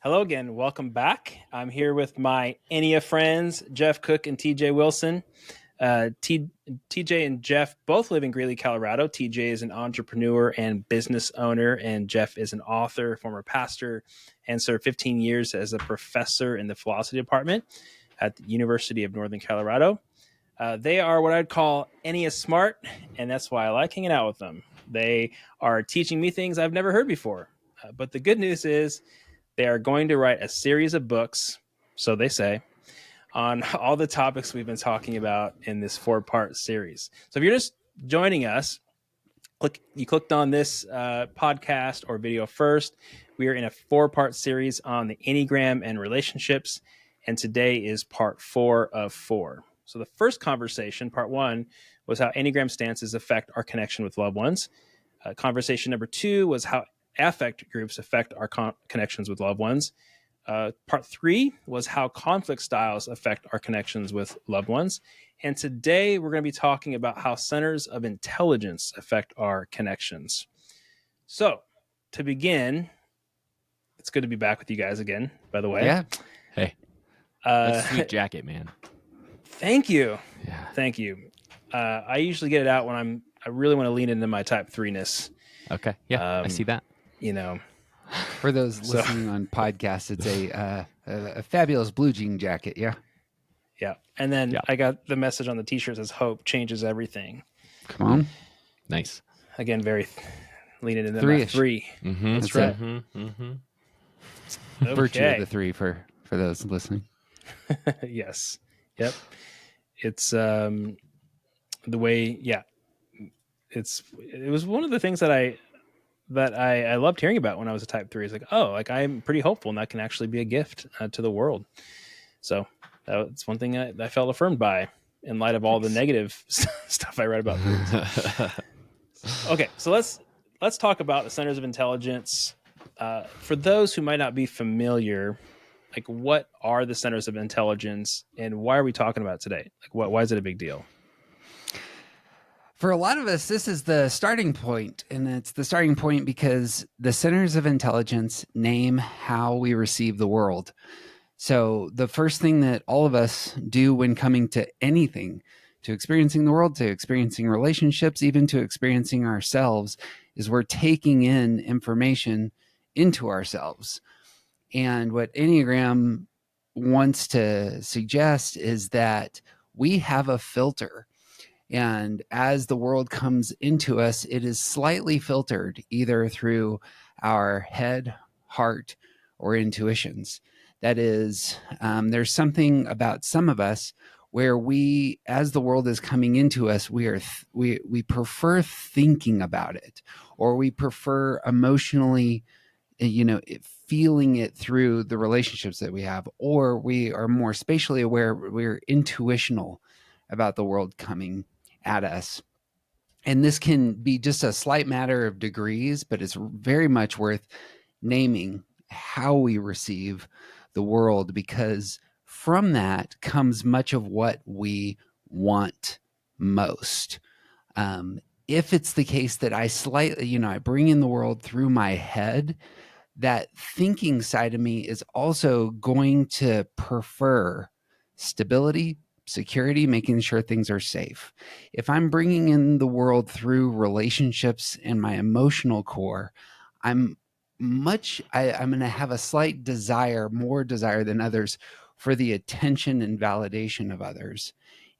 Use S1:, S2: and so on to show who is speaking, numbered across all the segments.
S1: Hello again. Welcome back. I'm here with my Ennea friends, Jeff Cook and T.J. Wilson. TJ and Jeff both live in Greeley, Colorado. TJ is an entrepreneur and business owner, and Jeff is an author, former pastor, and served 15 years as a professor in the philosophy department at the University of Northern Colorado. They are what I'd call Ennea smart, and that's why I like hanging out with them. They are teaching me things I've never heard before. But the good news is they are going to write a series of books, so they say, on all the topics we've been talking about in this 4-part series. So if you're just joining us, you clicked on this podcast or video first. We are in a 4-part series on the Enneagram and relationships, and today is part 4 of 4. So the first conversation, part 1, was how Enneagram stances affect our connection with loved ones. Conversation number 2 was how affect groups affect our connections with loved ones. Part 3 was how conflict styles affect our connections with loved ones. And today we're going to be talking about how centers of intelligence affect our connections. So to begin, it's good to be back with you guys again, by the way.
S2: Yeah.
S3: Hey, that's a sweet jacket, man.
S1: Thank you.
S3: Yeah.
S1: Thank you. I usually get it out when I really want to lean into my type 3-ness.
S3: Okay. Yeah, I see that.
S1: You know,
S2: For those listening on podcasts, it's a fabulous blue jean jacket. Yeah.
S1: Yeah. And then I got the message on the t-shirt says hope changes everything.
S2: Come on.
S3: Nice.
S1: Again, very leaning into
S2: Three-ish.
S1: that 3.
S3: Mm-hmm.
S1: That's right.
S3: Mm-hmm.
S1: Okay.
S2: Virtue of the 3 for those listening.
S1: Yes. Yep. It's the way, it was one of the things that I loved hearing about when I was a type 3. It's like, I'm pretty hopeful and that can actually be a gift to the world. So that's one thing I felt affirmed by in light of all the negative stuff I read about 3s. Okay. So let's talk about the centers of intelligence. For those who might not be familiar, like what are the centers of intelligence and why are we talking about it today? Like why is it a big deal?
S2: For a lot of us, this is the starting point, and it's the starting point because the centers of intelligence name how we receive the world. So the first thing that all of us do when coming to anything, to experiencing the world, to experiencing relationships, even to experiencing ourselves, is we're taking in information into ourselves. And what Enneagram wants to suggest is that we have a filter. And as the world comes into us, it is slightly filtered either through our head, heart, or intuitions. That is, there's something about some of us where we, as the world is coming into us, we prefer thinking about it, or we prefer emotionally, feeling it through the relationships that we have, or we are more spatially aware. We're intuitional about the world coming at us. And this can be just a slight matter of degrees, but it's very much worth naming how we receive the world, because from that comes much of what we want most. If it's the case that I bring in the world through my head, that thinking side of me is also going to prefer stability, security, making sure things are safe. If I'm bringing in the world through relationships and my emotional core, I'm going to have a slight more desire than others for the attention and validation of others.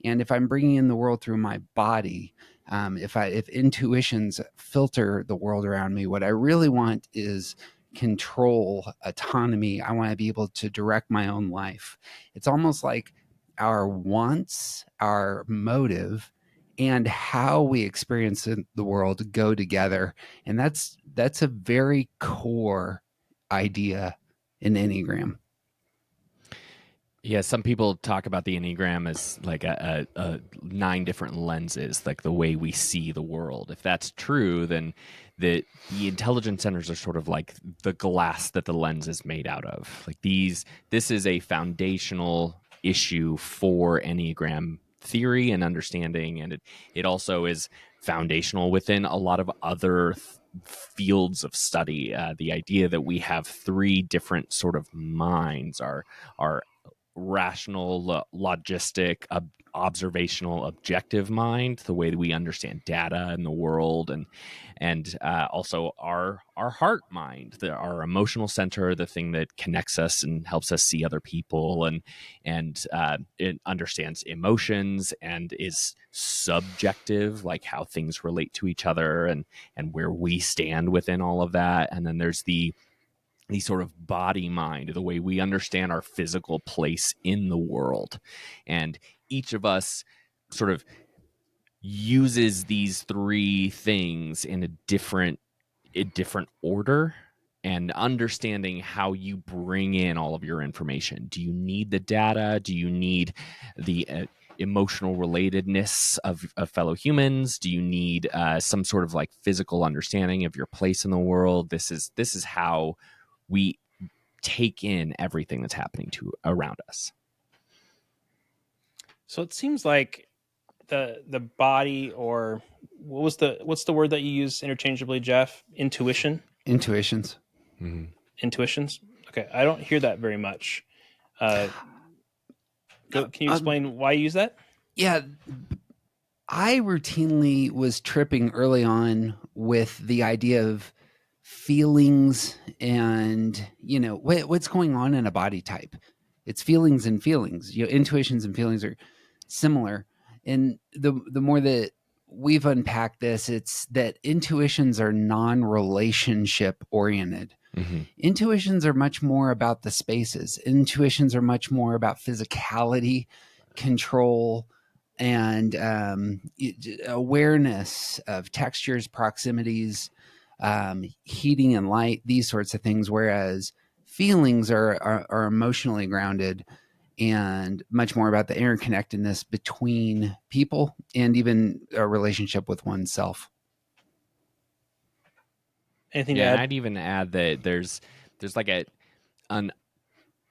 S2: And if I'm bringing in the world through my body, if intuitions filter the world around me, what I really want is control, autonomy. I want to be able to direct my own life. It's almost like our wants, our motive, and how we experience the world go together. And that's a very core idea in Enneagram.
S3: Yeah, some people talk about the Enneagram as like a 9 different lenses, like the way we see the world. If that's true, then the intelligence centers are sort of like the glass that the lens is made out of. Like this is a foundational issue for Enneagram theory and understanding, and it also is foundational within a lot of other fields of study. The idea that we have three different sort of minds, our rational, logistic, observational, objective mind, the way that we understand data and the world, and also our heart mind, our emotional center, the thing that connects us and helps us see other people, and it understands emotions and is subjective, like how things relate to each other and where we stand within all of that. And then there's the sort of body mind, the way we understand our physical place in the world. And each of us sort of uses these three things in a different order, and understanding how you bring in all of your information. Do you need the data? Do you need the emotional relatedness of fellow humans? Do you need some sort of like physical understanding of your place in the world? This is how we take in everything that's happening around us.
S1: So it seems like the body, or what's the word that you use interchangeably, Jeff?
S2: Intuitions.
S3: Mm-hmm.
S1: Intuitions. Okay, I don't hear that very much. Can you explain why you use that?
S2: Yeah, I routinely was tripping early on with the idea of feelings and, what's going on in a body type. It's feelings and feelings. Intuitions and feelings are similar. And the more that we've unpacked this, it's that intuitions are non-relationship oriented.
S3: Mm-hmm.
S2: Intuitions are much more about the spaces. Intuitions are much more about physicality, control, and awareness of textures, proximities, heating and light, these sorts of things. Whereas feelings are emotionally grounded and much more about the interconnectedness between people and even a relationship with oneself.
S1: Anything to
S3: Yeah,
S1: add?
S3: and I'd even add that there's like an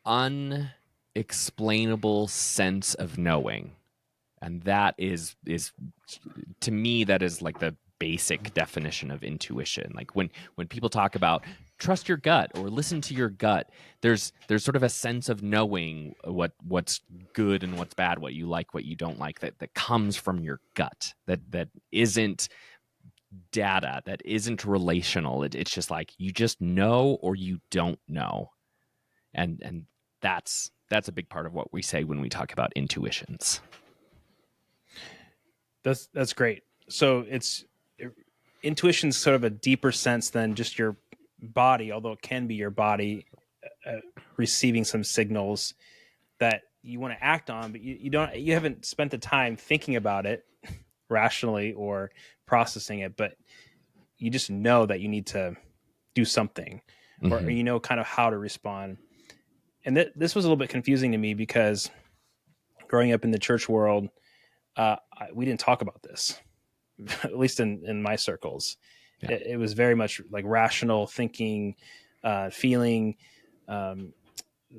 S3: unexplainable sense of knowing, and that is to me, that is like the basic definition of intuition. Like when people talk about trust your gut or listen to your gut, there's sort of a sense of knowing what's good and what's bad, what you like, what you don't like, that comes from your gut, that isn't data, that isn't relational. It's just like you just know or you don't know, and that's a big part of what we say when we talk about intuitions.
S1: That's great. So intuition's sort of a deeper sense than just your body, although it can be your body receiving some signals that you want to act on, but you haven't spent the time thinking about it rationally or processing it, but you just know that you need to do something, or
S3: Mm-hmm.
S1: kind of how to respond. And this was a little bit confusing to me because growing up in the church world, we didn't talk about this, at least in my circles.
S3: Yeah.
S1: It was very much like rational thinking, feeling,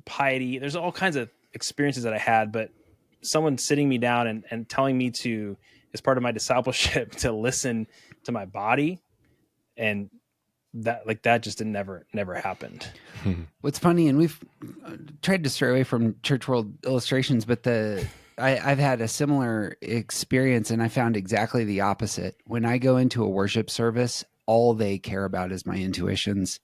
S1: piety. There's all kinds of experiences that I had, but someone sitting me down and telling me to, as part of my discipleship, to listen to my body, and that just never happened.
S2: What's funny, and we've tried to stray away from church world illustrations, but I've had a similar experience, and I found exactly the opposite. When I go into a worship service, all they care about is my intuitions,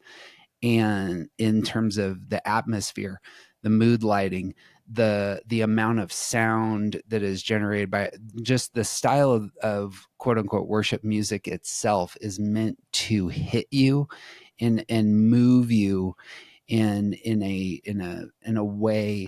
S2: and in terms of the atmosphere, the mood lighting, the amount of sound that is generated by just the style of quote unquote worship music itself is meant to hit you and move you in a way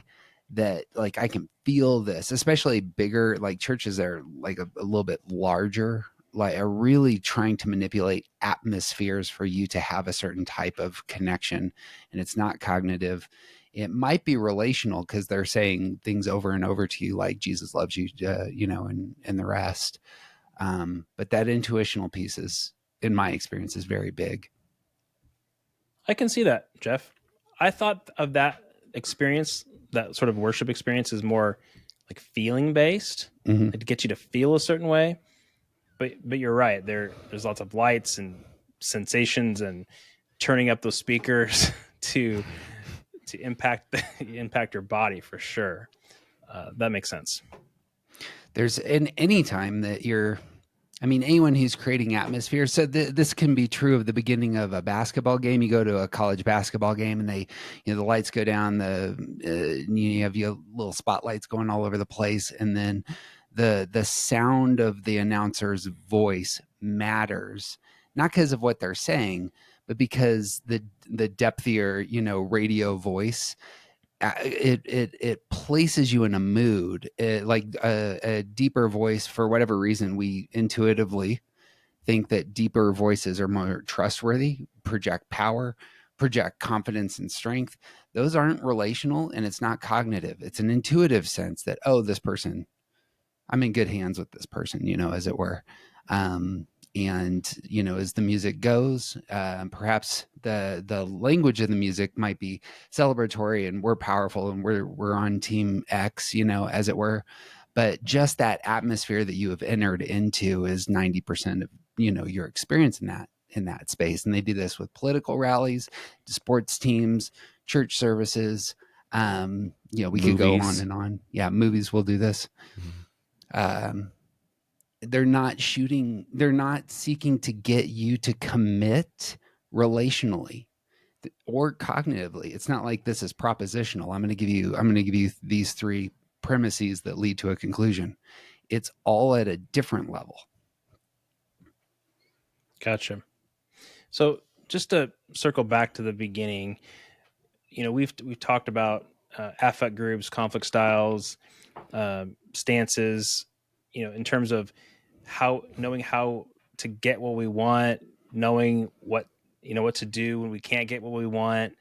S2: that, like, I can feel this, especially bigger, like churches that are like a little bit larger, like are really trying to manipulate atmospheres for you to have a certain type of connection. And it's not cognitive. It might be relational because they're saying things over and over to you, like Jesus loves you, and the rest. But that intuitional piece is, in my experience, is very big.
S1: I can see that, Jeff. I thought of that experience, that sort of worship experience, is more like feeling based,
S2: Mm-hmm.
S1: like to get you to feel a certain way. but you're right. There's lots of lights and sensations and turning up those speakers to impact your body for sure. That makes sense.
S2: There's in any time that anyone who's creating atmosphere. So this can be true of the beginning of a basketball game. You go to a college basketball game and the lights go down, you have your little spotlights going all over the place. And then the sound of the announcer's voice matters, not because of what they're saying, but because the depthier, radio voice, it places you in a mood, like a deeper voice. For whatever reason, we intuitively think that deeper voices are more trustworthy, project power, project confidence and strength. Those aren't relational, and it's not cognitive. It's an intuitive sense that, oh, this person, I'm in good hands with this person, as it were. And as the music goes, perhaps the language of the music might be celebratory and we're powerful and we're on team X, as it were. But just that atmosphere that you have entered into is 90% of your experience in that space. And they do this with political rallies, sports teams, church services. We could go on and on. Yeah, movies will do this. They're not seeking to get you to commit relationally or cognitively. It's not like this is propositional. I'm going to give you these three premises that lead to a conclusion. It's all at a different level.
S1: Gotcha. So just to circle back to the beginning, we've talked about affect groups, conflict styles, stances, in terms of knowing how to get what we want, knowing what to do when we can't get what we want.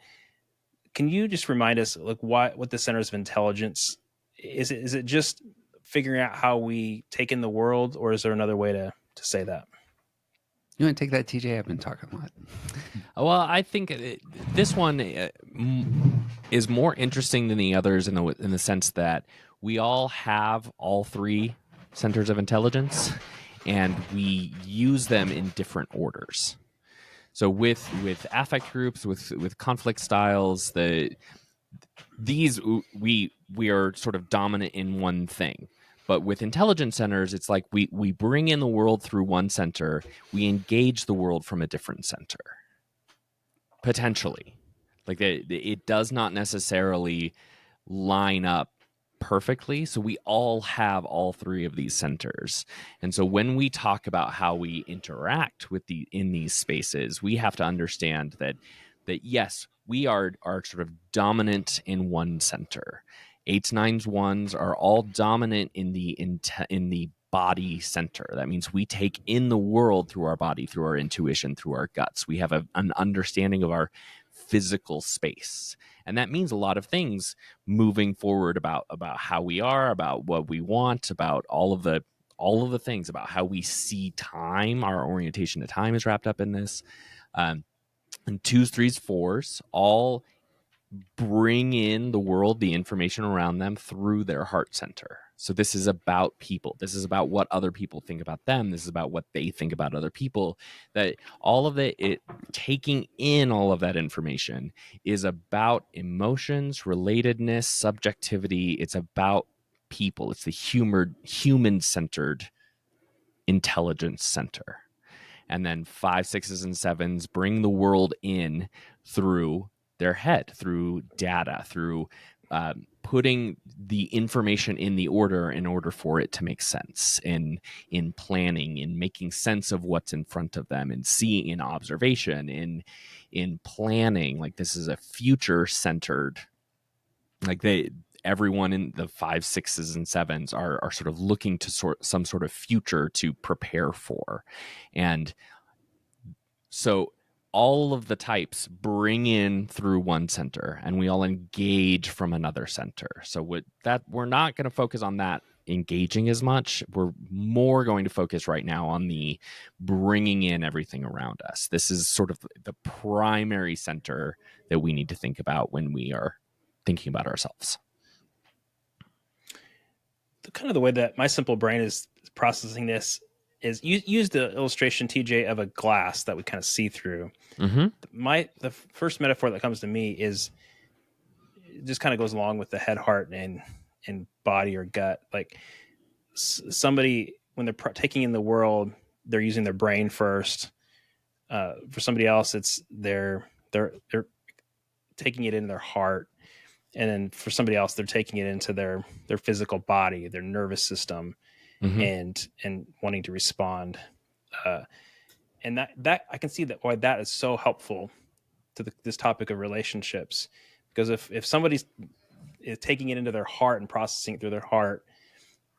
S1: Can you just remind us, like, what the centers of intelligence is? Is it just figuring out how we take in the world, or is there another way to say that?
S2: You want to take that, TJ? I've been talking a lot.
S3: Well, I think this one is more interesting than the others in the sense that we all have all three centers of intelligence, and we use them in different orders. So with affect groups, with conflict styles, these we are sort of dominant in one thing. But with intelligence centers, it's like we bring in the world through one center, we engage the world from a different center, potentially. Like it does not necessarily line up perfectly. So we all have all three of these centers. And so when we talk about how we interact in these spaces, we have to understand that yes, we are sort of dominant in one center. 8s, 9s, 1s are all dominant in the body center. That means we take in the world through our body, through our intuition, through our guts. We have an understanding of our physical space. And that means a lot of things moving forward about how we are, about what we want, about all of the things, about how we see time. Our orientation to time is wrapped up in this. And 2s, 3s, 4s all bring in the world, the information around them through their heart center. So this is about people. This is about what other people think about them. This is about what they think about other people. That all of it taking in all of that information is about emotions, relatedness, subjectivity. It's about people. It's the human-centered intelligence center. And then 5, 6s, and 7s bring the world in through their head, through data, through putting the information in the order in order for it to make sense, in planning, in making sense of what's in front of them, in seeing, in observation, in planning. Like, this is a future centered, like everyone in the 5, 6s, and 7s are sort of looking to some sort of future to prepare for. And so all of the types bring in through one center, and we all engage from another center. So we're not going to focus on that engaging as much. We're more going to focus right now on the bringing in everything around us. This is sort of the primary center that we need to think about when we are thinking about ourselves.
S1: Kind of the way that my simple brain is processing this is you used the illustration, TJ, of a glass that we kind of see through. The first metaphor that comes to me is, it just kind of goes along with the head, heart, and body or gut. Like somebody, when they're taking in the world, they're using their brain first. For somebody else, it's they're taking it in their heart, and then for somebody else, they're taking it into their physical body, their nervous system, and wanting to respond. And that I can see that why that is so helpful to this topic of relationships, because if somebody's is taking it into their heart and processing it through their heart,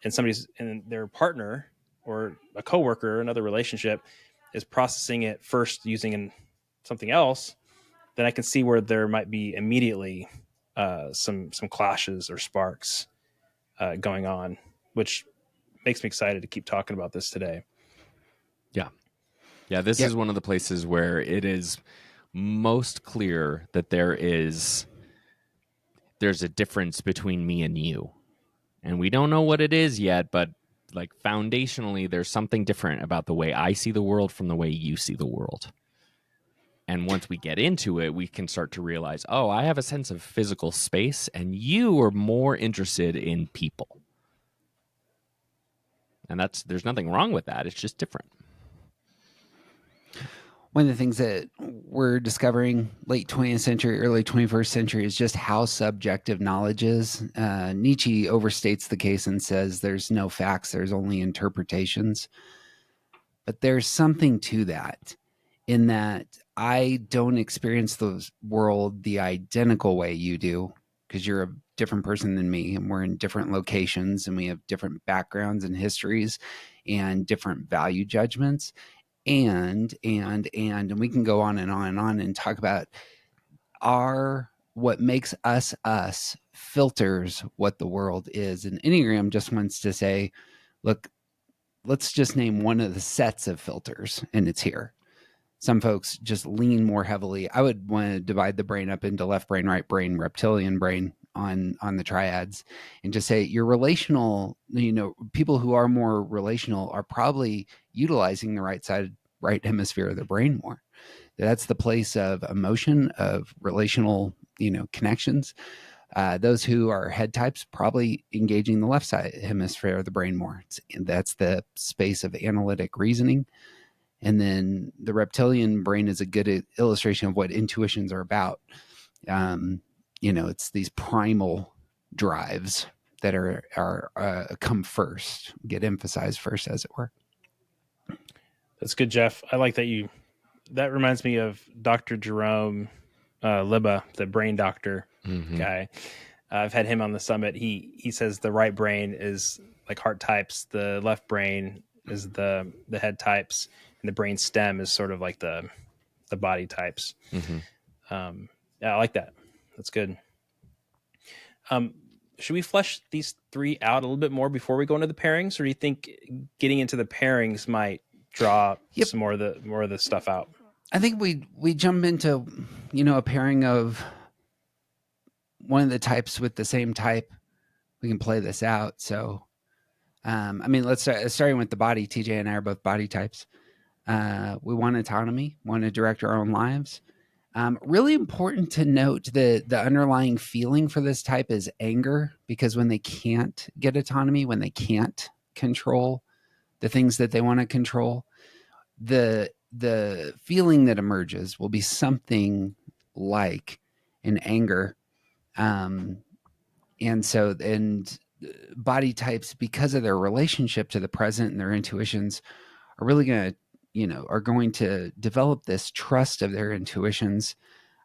S1: and their partner or a coworker, another relationship, is processing it first using something else, then I can see where there might be immediately some clashes or sparks going on, which makes me excited to keep talking about this today.
S3: Yeah, this is one of the places where it is most clear that there's a difference between me and you. And we don't know what it is yet, but like foundationally, there's something different about the way I see the world from the way you see the world. And once we get into it, we can start to realize, oh, I have a sense of physical space, and you are more interested in people. And there's nothing wrong with that. It's just different.
S2: One of the things that we're discovering late 20th century, early 21st century is just how subjective knowledge is. Nietzsche overstates the case and says there's no facts, there's only interpretations. But there's something to that, in that I don't experience the world the identical way you do, because you're a different person than me, and we're in different locations, and we have different backgrounds and histories and different value judgments. And we can go on and on and on and talk about what makes us filters what the world is. And Enneagram just wants to say, look, let's just name one of the sets of filters, and it's here. Some folks just lean more heavily. I would want to divide the brain up into left brain, right brain, reptilian brain on the triads, and just say your relational, people who are more relational are probably utilizing the right hemisphere of the brain more. That's the place of emotion, of relational, connections. Those who are head types probably engaging the left side hemisphere of the brain more. That's the space of analytic reasoning. And then the reptilian brain is a good illustration of what intuitions are about. It's these primal drives that are come first, get emphasized first, as it were.
S1: That's good, Jeff. I like that that reminds me of Dr. Jerome Libba, the brain doctor guy. I've had him on the summit. He says the right brain is like heart types, the left brain is the head types, and the brain stem is sort of like the body types. Yeah, I like that. That's good. Should we flesh these three out a little bit more before we go into the pairings, or do you think getting into the pairings might draw some more of the stuff out?
S2: I think we jump into, a pairing of one of the types with the same type. We can play this out. So, let's start starting with the body. TJ and I are both body types. We want autonomy, want to direct our own lives. Really important to note that the underlying feeling for this type is anger, because when they can't get autonomy, when they can't control the things that they want to control, the feeling that emerges will be something like an anger. And body types, because of their relationship to the present and their intuitions, are really going to develop this trust of their intuitions.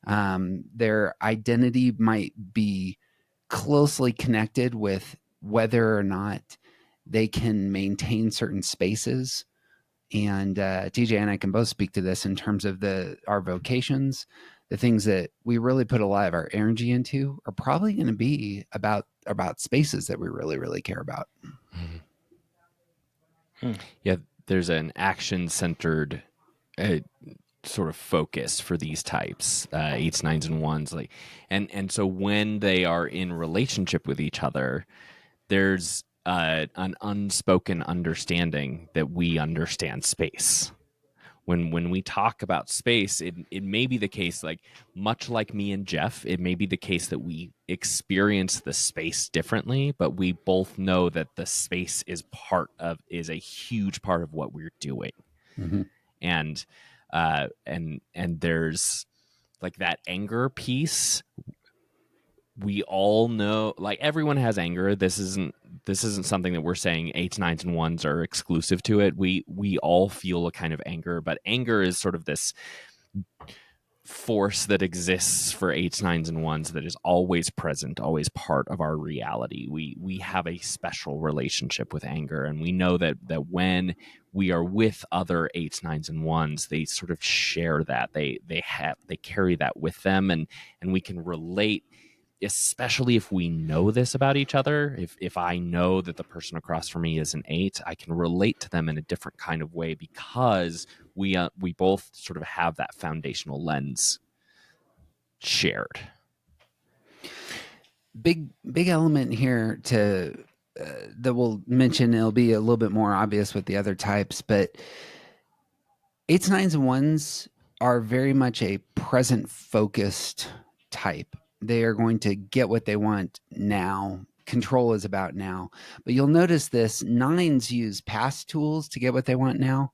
S2: Their identity might be closely connected with whether or not they can maintain certain spaces. And TJ and I can both speak to this in terms of our vocations. The things that we really put a lot of our energy into are probably going to be about spaces that we really, really care about.
S3: Yeah, there's an action-centered sort of focus for these types, 8s, 9s, and 1s. And so when they are in relationship with each other, there's an unspoken understanding that we understand space. When we talk about space, it may be the case, like much like me and Jeff, it may be the case that we experience the space differently, but we both know that the space is a huge part of what we're doing.
S2: Mm-hmm.
S3: And there's like that anger piece. We all know, like everyone has anger. This isn't something that we're saying 8s, 9s, and 1s are exclusive to it. We all feel a kind of anger, but anger is sort of this force that exists for 8s, 9s, and 1s that is always present, always part of our reality. We have a special relationship with anger, and we know that when we are with other 8s, 9s, and 1s, they sort of share that. They carry that with them, and we can relate, especially if we know this about each other. If I know that the person across from me is an 8, I can relate to them in a different kind of way because we both sort of have that foundational lens shared.
S2: Big element here to that we'll mention. It'll be a little bit more obvious with the other types, but 8s, 9s, and 1s are very much a present focused type. They are going to get what they want now. Control is about now. But you'll notice this: 9s use past tools to get what they want now,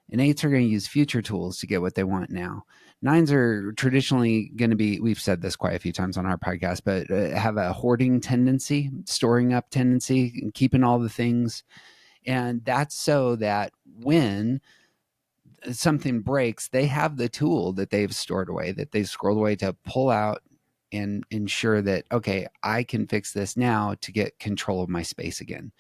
S2: and 8s are going to use future tools to get what they want now. 9s are traditionally going to be, we've said this quite a few times on our podcast, but have a hoarding tendency, storing up tendency, and keeping all the things. And that's so that when something breaks, they have the tool that they've stored away, that they've scrolled away, to pull out and ensure that, okay, I can fix this now to get control of my space again.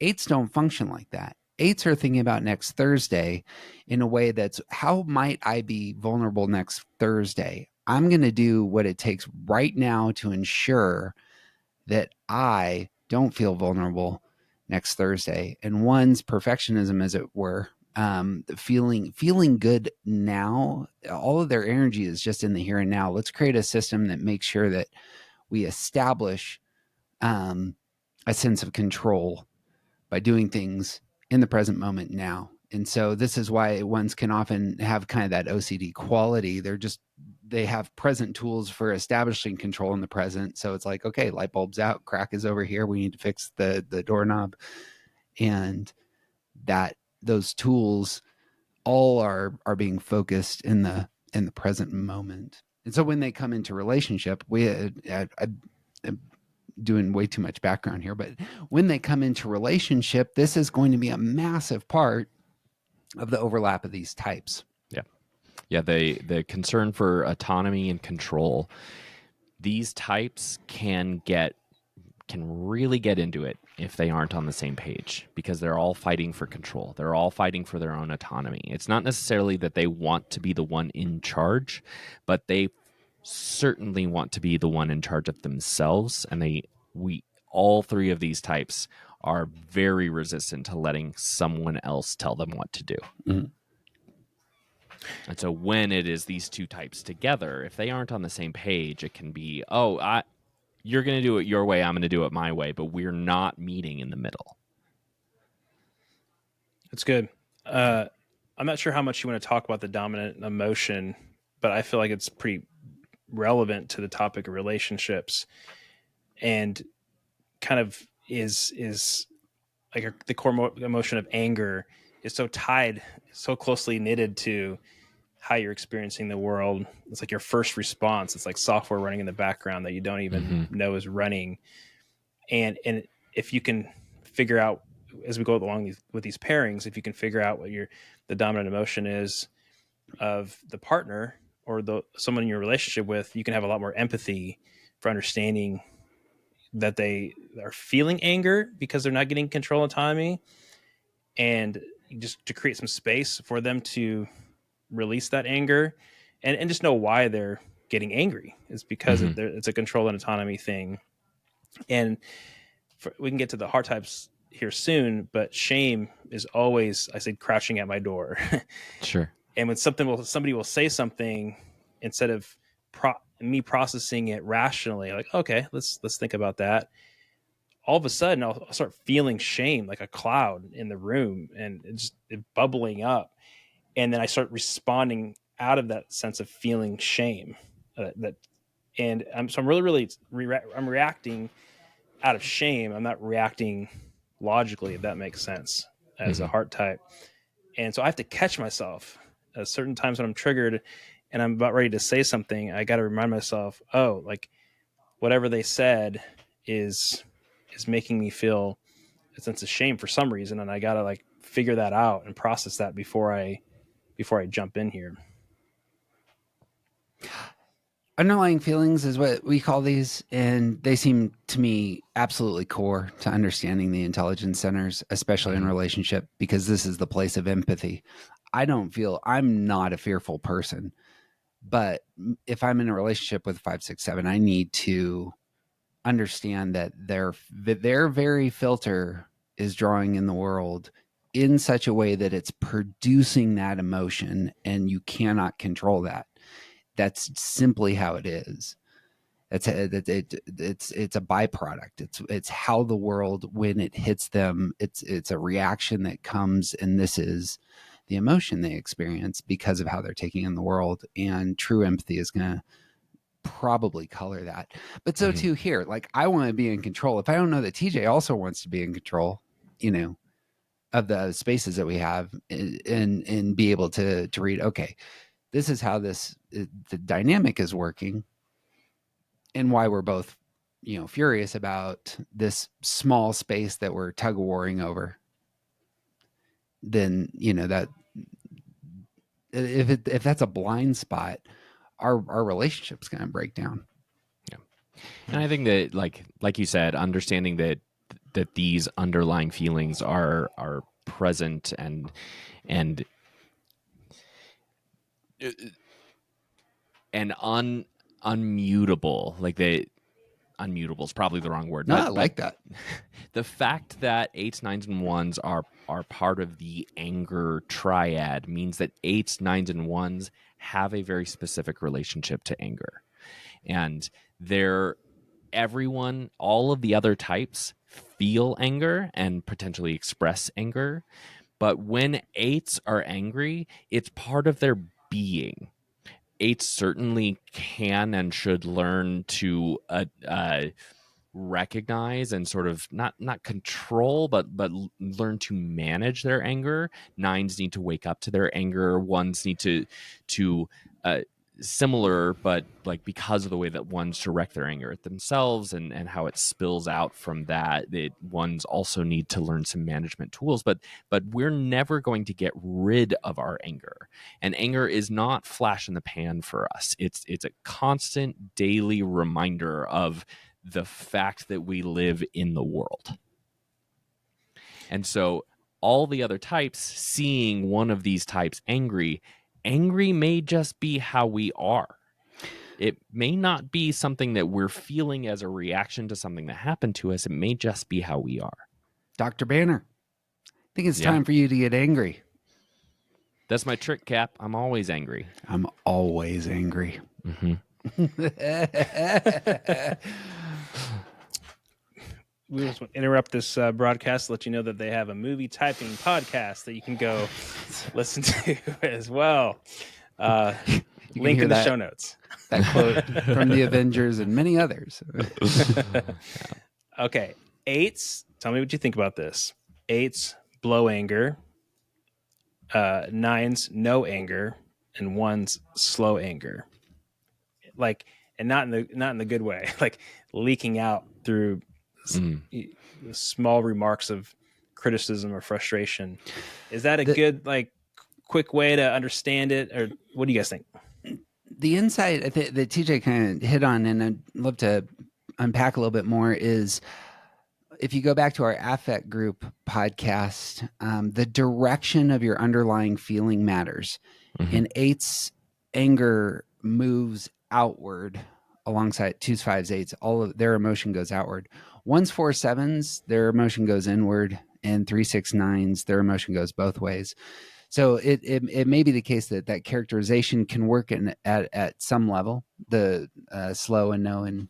S2: 8s don't function like that. 8s are thinking about next Thursday in a way that's, how might I be vulnerable next Thursday? I'm going to do what it takes right now to ensure that I don't feel vulnerable next Thursday. And 1's perfectionism, as it were, feeling good now, all of their energy is just in the here and now. Let's create a system that makes sure that we establish a sense of control by doing things in the present moment now. And so this is why 1s can often have kind of that OCD quality. They have present tools for establishing control in the present. So it's like, okay, light bulb's out, crack is over here, we need to fix the doorknob. And that those tools all are being focused in the present moment. And so when they come into relationship, I'm doing way too much background here, but when they come into relationship, this is going to be a massive part of the overlap of these types.
S3: Yeah, the concern for autonomy and control. These types can really get into it if they aren't on the same page, because they're all fighting for control. They're all fighting for their own autonomy. It's not necessarily that they want to be the one in charge, but they certainly want to be the one in charge of themselves. And all 3 of these types are very resistant to letting someone else tell them what to do.
S2: Mm-hmm.
S3: And so when it is these 2 types together, if they aren't on the same page, it can be, you're going to do it your way, I'm going to do it my way, but we're not meeting in the middle.
S1: That's good. I'm not sure how much you want to talk about the dominant emotion, but I feel like it's pretty relevant to the topic of relationships, and kind of is like the core emotion of anger is so tied, so closely knitted to how you're experiencing the world. It's like your first response. It's like software running in the background that you don't even know is running. And if you can figure out, as we go along with these pairings, if you can figure out what the dominant emotion is of the partner or someone in your relationship with, you can have a lot more empathy for understanding that they are feeling anger because they're not getting control and autonomy, and just to create some space for them to release that anger and just know why they're getting angry. It's because it's a control and autonomy thing. And we can get to the heart types here soon, but shame is always, I said, crouching at my door.
S3: Sure.
S1: And when somebody will say something, instead of me processing it rationally, like, okay, let's think about that, all of a sudden I'll start feeling shame like a cloud in the room, and it's bubbling up. And then I start responding out of that sense of feeling shame. So I'm really I'm reacting out of shame. I'm not reacting logically, if that makes sense, as a heart type. And so I have to catch myself at certain times when I'm triggered and I'm about ready to say something. I got to remind myself, oh, like whatever they said is making me feel a sense of shame for some reason, and I got to like figure that out and process that before I jump in here.
S2: Underlying feelings is what we call these, and they seem to me absolutely core to understanding the intelligence centers, especially in relationship, because this is the place of empathy. I'm not a fearful person, but if I'm in a relationship with 5, 6, 7, I need to understand that their very filter is drawing in the world in such a way that it's producing that emotion, and you cannot control that. That's simply how it is. It's a byproduct. It's how the world, when it hits them, it's a reaction that comes, and this is the emotion they experience because of how they're taking in the world. And true empathy is going to probably color that. But so too here, like I want to be in control. If I don't know that TJ also wants to be in control, of the spaces that we have, and be able to read, okay, this is how the dynamic is working, and why we're both, furious about this small space that we're tug of warring over. Then, that if that's a blind spot, our relationship's going to break down.
S3: Yeah. And I think that like you said, understanding that these underlying feelings are present and unmutable. Like unmutable is probably the wrong word.
S2: No, I like that.
S3: The fact that 8s, 9s, and 1s are part of the anger triad means that 8s, 9s, and 1s have a very specific relationship to anger. And all of the other types feel anger and potentially express anger. But when 8s are angry, it's part of their being. 8s certainly can and should learn to recognize and sort of not control, but learn to manage their anger. 9s need to wake up to their anger. 1s need to similar, but like because of the way that 1s direct their anger at themselves and how it spills out from that, 1s also need to learn some management tools. But we're never going to get rid of our anger, and anger is not flash in the pan for us. It's a constant daily reminder of the fact that we live in the world. And so all the other types, seeing one of these types angry may just be how we are. It may not be something that we're feeling as a reaction to something that happened to us. It may just be how we are.
S2: Dr. Banner, I think it's time for you to get angry.
S3: That's my trick, Cap. I'm always angry.
S2: I'm always angry.
S3: Mm-hmm.
S1: We just want to interrupt this broadcast to let you know that they have a movie typing podcast that you can go listen to as well. Link in the show notes.
S2: That quote from the Avengers and many others.
S1: Okay. 8s, tell me what you think about this. 8s, blow anger. 9s, no anger. And 1s, slow anger. Like, and not in the good way. Like leaking out through small remarks of criticism or frustration. Is that a good, like, quick way to understand it, or what do you guys think?
S2: The insight that TJ kind of hit on, and I'd love to unpack a little bit more, is if you go back to our affect group podcast, the direction of your underlying feeling matters. In 8s, anger moves outward alongside 2s, 5s, 8s. All of their emotion goes outward. 1s, 4s, 7s, their emotion goes inward, and 3, 6, 9s, their emotion goes both ways. So it may be the case that characterization can work at some level, the slow and no and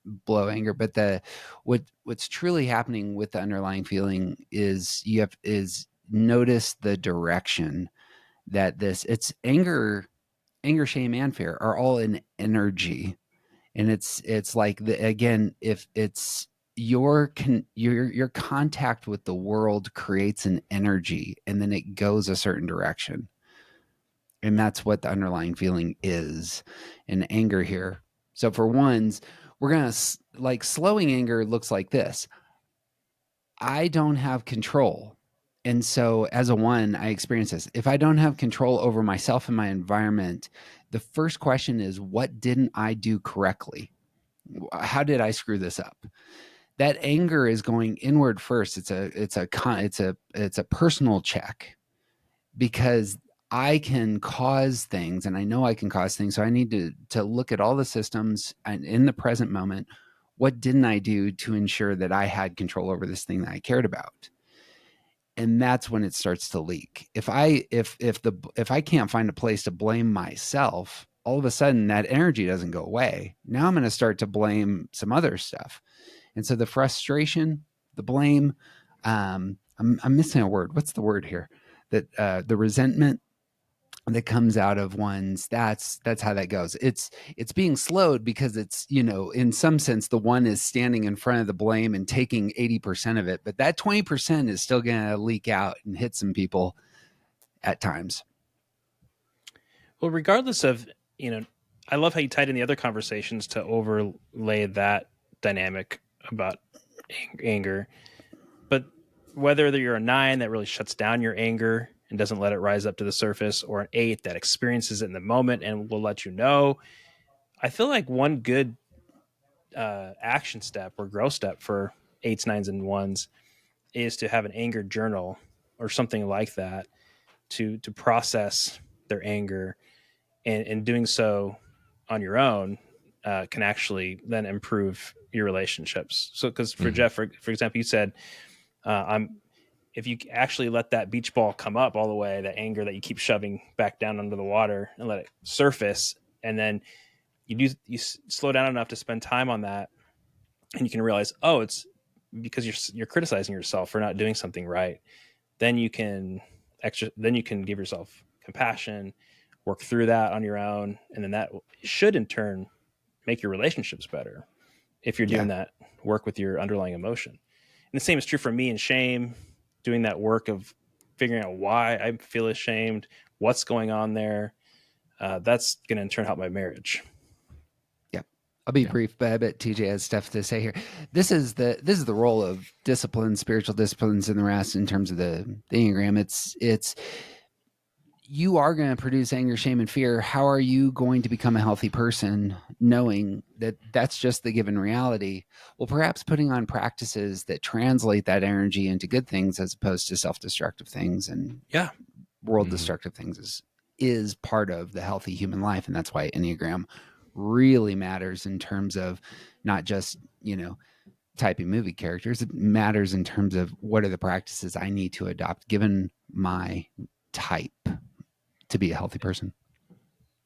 S2: blow anger, but what's truly happening with the underlying feeling is is notice the direction that it's anger, shame, and fear are all in energy. And it's like again, if it's your contact with the world creates an energy, and then it goes a certain direction, and that's what the underlying feeling is in anger here. So for ones, we're gonna like slowing anger looks like this: I don't have control. And so as a one, I experience this. If I don't have control over myself and my environment, the first question is, what didn't I do correctly? How did I screw this up? That anger is going inward first. It's a personal check, because I can cause things, and I know I can cause things. So I need to look at all the systems, and in the present moment, what didn't I do to ensure that I had control over this thing that I cared about? And that's when it starts to leak. If I can't find a place to blame myself, all of a sudden that energy doesn't go away. Now I'm going to start to blame some other stuff. And so the frustration, the blame, I'm missing a word. What's the word here? That the resentment that comes out of one's, that's how that goes. It's being slowed because it's, in some sense, the one is standing in front of the blame and taking 80% of it, but that 20% is still going to leak out and hit some people at times.
S1: Well, regardless of, I love how you tied in the other conversations to overlay that dynamic about anger. But whether you're a 9 that really shuts down your anger and doesn't let it rise up to the surface, or an 8 that experiences it in the moment and will let you know, I feel like one good action step or growth step for 8s, 9s, and 1s is to have an anger journal or something like that to process their anger, and doing so on your own can actually then improve your relationships. So, because for Jeff, for example, you said, if you actually let that beach ball come up all the way, that anger that you keep shoving back down under the water, and let it surface, and then you slow down enough to spend time on that, and you can realize, oh, it's because you're criticizing yourself for not doing something right. Then you can give yourself compassion, work through that on your own, and then that should in turn make your relationships better if you're doing that work with your underlying emotion. And the same is true for me in shame, doing that work of figuring out why I feel ashamed, what's going on there. That's going to in turn help my marriage.
S2: I'll be brief, but I bet TJ has stuff to say here. This is the role of discipline, spiritual disciplines, and the rest in terms of the Enneagram. It's you are going to produce anger, shame, and fear. How are you going to become a healthy person, knowing that that's just the given reality? Well, perhaps putting on practices that translate that energy into good things as opposed to self-destructive things and world-destructive things is part of the healthy human life, and that's why Enneagram really matters in terms of not just, typing movie characters. It matters in terms of what are the practices I need to adopt given my type to be a healthy person.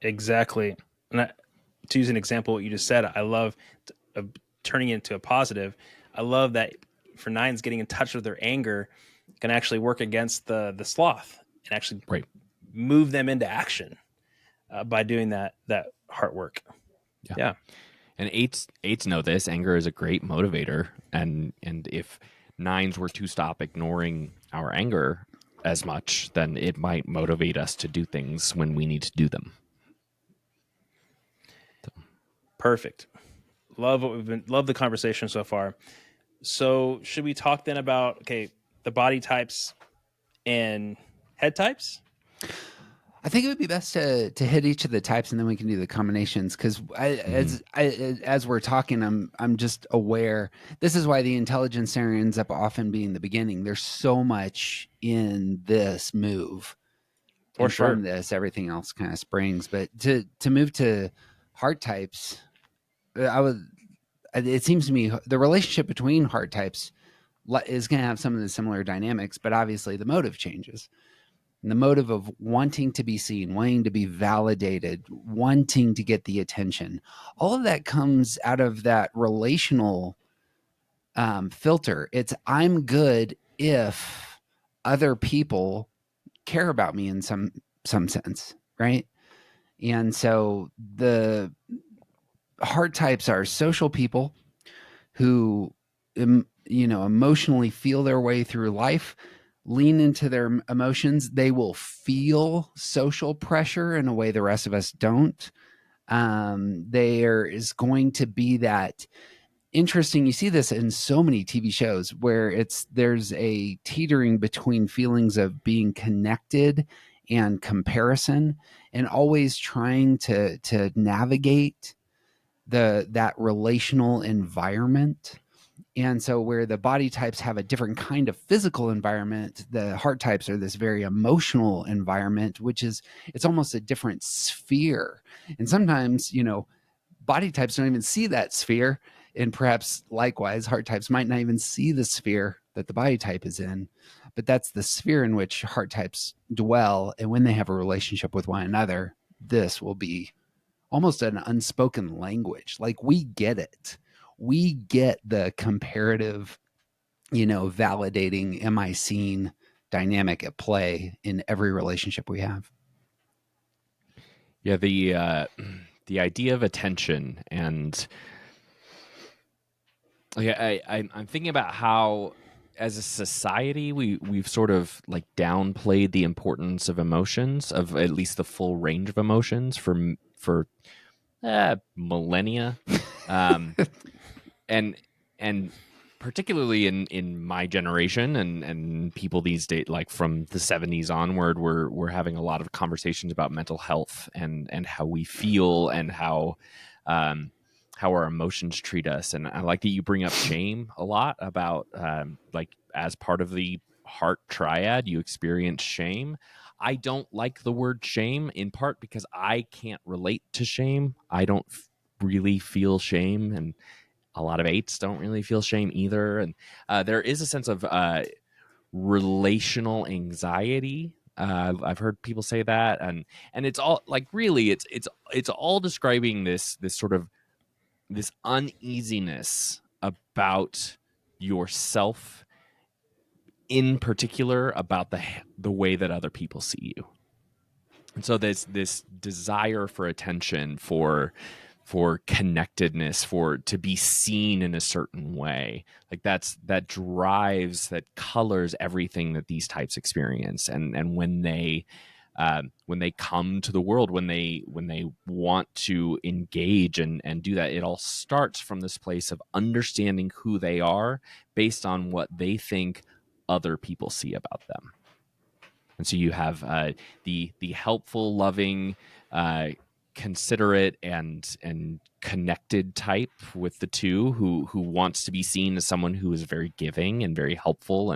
S1: Exactly. And to use an example, what you just said, I love turning it into a positive. I love that for 9s, getting in touch with their anger can actually work against the sloth and actually move them into action by doing that heart work. Yeah.
S3: And eights know this. Anger is a great motivator, and if 9s were to stop ignoring our anger as much, then it might motivate us to do things when we need to do them.
S1: Perfect. Love the conversation so far. So should we talk then about the body types and head types?
S2: I think it would be best to hit each of the types, and then we can do the combinations. Because as we're talking, I'm just aware. This is why the intelligence area ends up often being the beginning. There's so much in this move,
S1: For sure.
S2: From this, everything else kind of springs. But to move to heart types, it seems to me the relationship between heart types is going to have some of the similar dynamics, but obviously the motive changes. And the motive of wanting to be seen, wanting to be validated, wanting to get the attention, all of that comes out of that relational filter. It's I'm good if other people care about me in some sense, right? And so the heart types are social people who emotionally feel their way through life, lean into their emotions. They will feel social pressure in a way the rest of us don't. There is going to be that interesting. You see this in so many TV shows where there's a teetering between feelings of being connected and comparison, and always trying to navigate that relational environment. And so where the body types have a different kind of physical environment, the heart types are this very emotional environment, which is, it's almost a different sphere. And sometimes, body types don't even see that sphere. And perhaps likewise, heart types might not even see the sphere that the body type is in. But that's the sphere in which heart types dwell. And when they have a relationship with one another, this will be almost an unspoken language. Like, we get it. We get the comparative, validating, am I seen dynamic at play in every relationship we have.
S3: Yeah, the idea of attention, and I'm thinking about how, as a society, we've sort of like downplayed the importance of emotions, of at least the full range of emotions for millennia, and particularly in my generation and people these days, like from the 70s onward, we're having a lot of conversations about mental health and how we feel and how our emotions treat us. And I like that you bring up shame a lot, about like, as part of the heart triad, you experience shame. I don't like the word shame, in part because I can't relate to shame. I don't really feel shame, and a lot of eights don't really feel shame either. And there is a sense of relational anxiety. I've heard people say that, and it's all like, really, it's all describing this sort of this uneasiness about yourself, in particular about the way that other people see you. And so there's this desire for attention, for connectedness, for to be seen in a certain way. Like, that drives, that colors everything that these types experience. And when they come to the world, when they want to engage and do that, it all starts from this place of understanding who they are based on what they think other people see about them. And so you have the helpful, loving, considerate, and connected type with the two, who wants to be seen as someone who is very giving and very helpful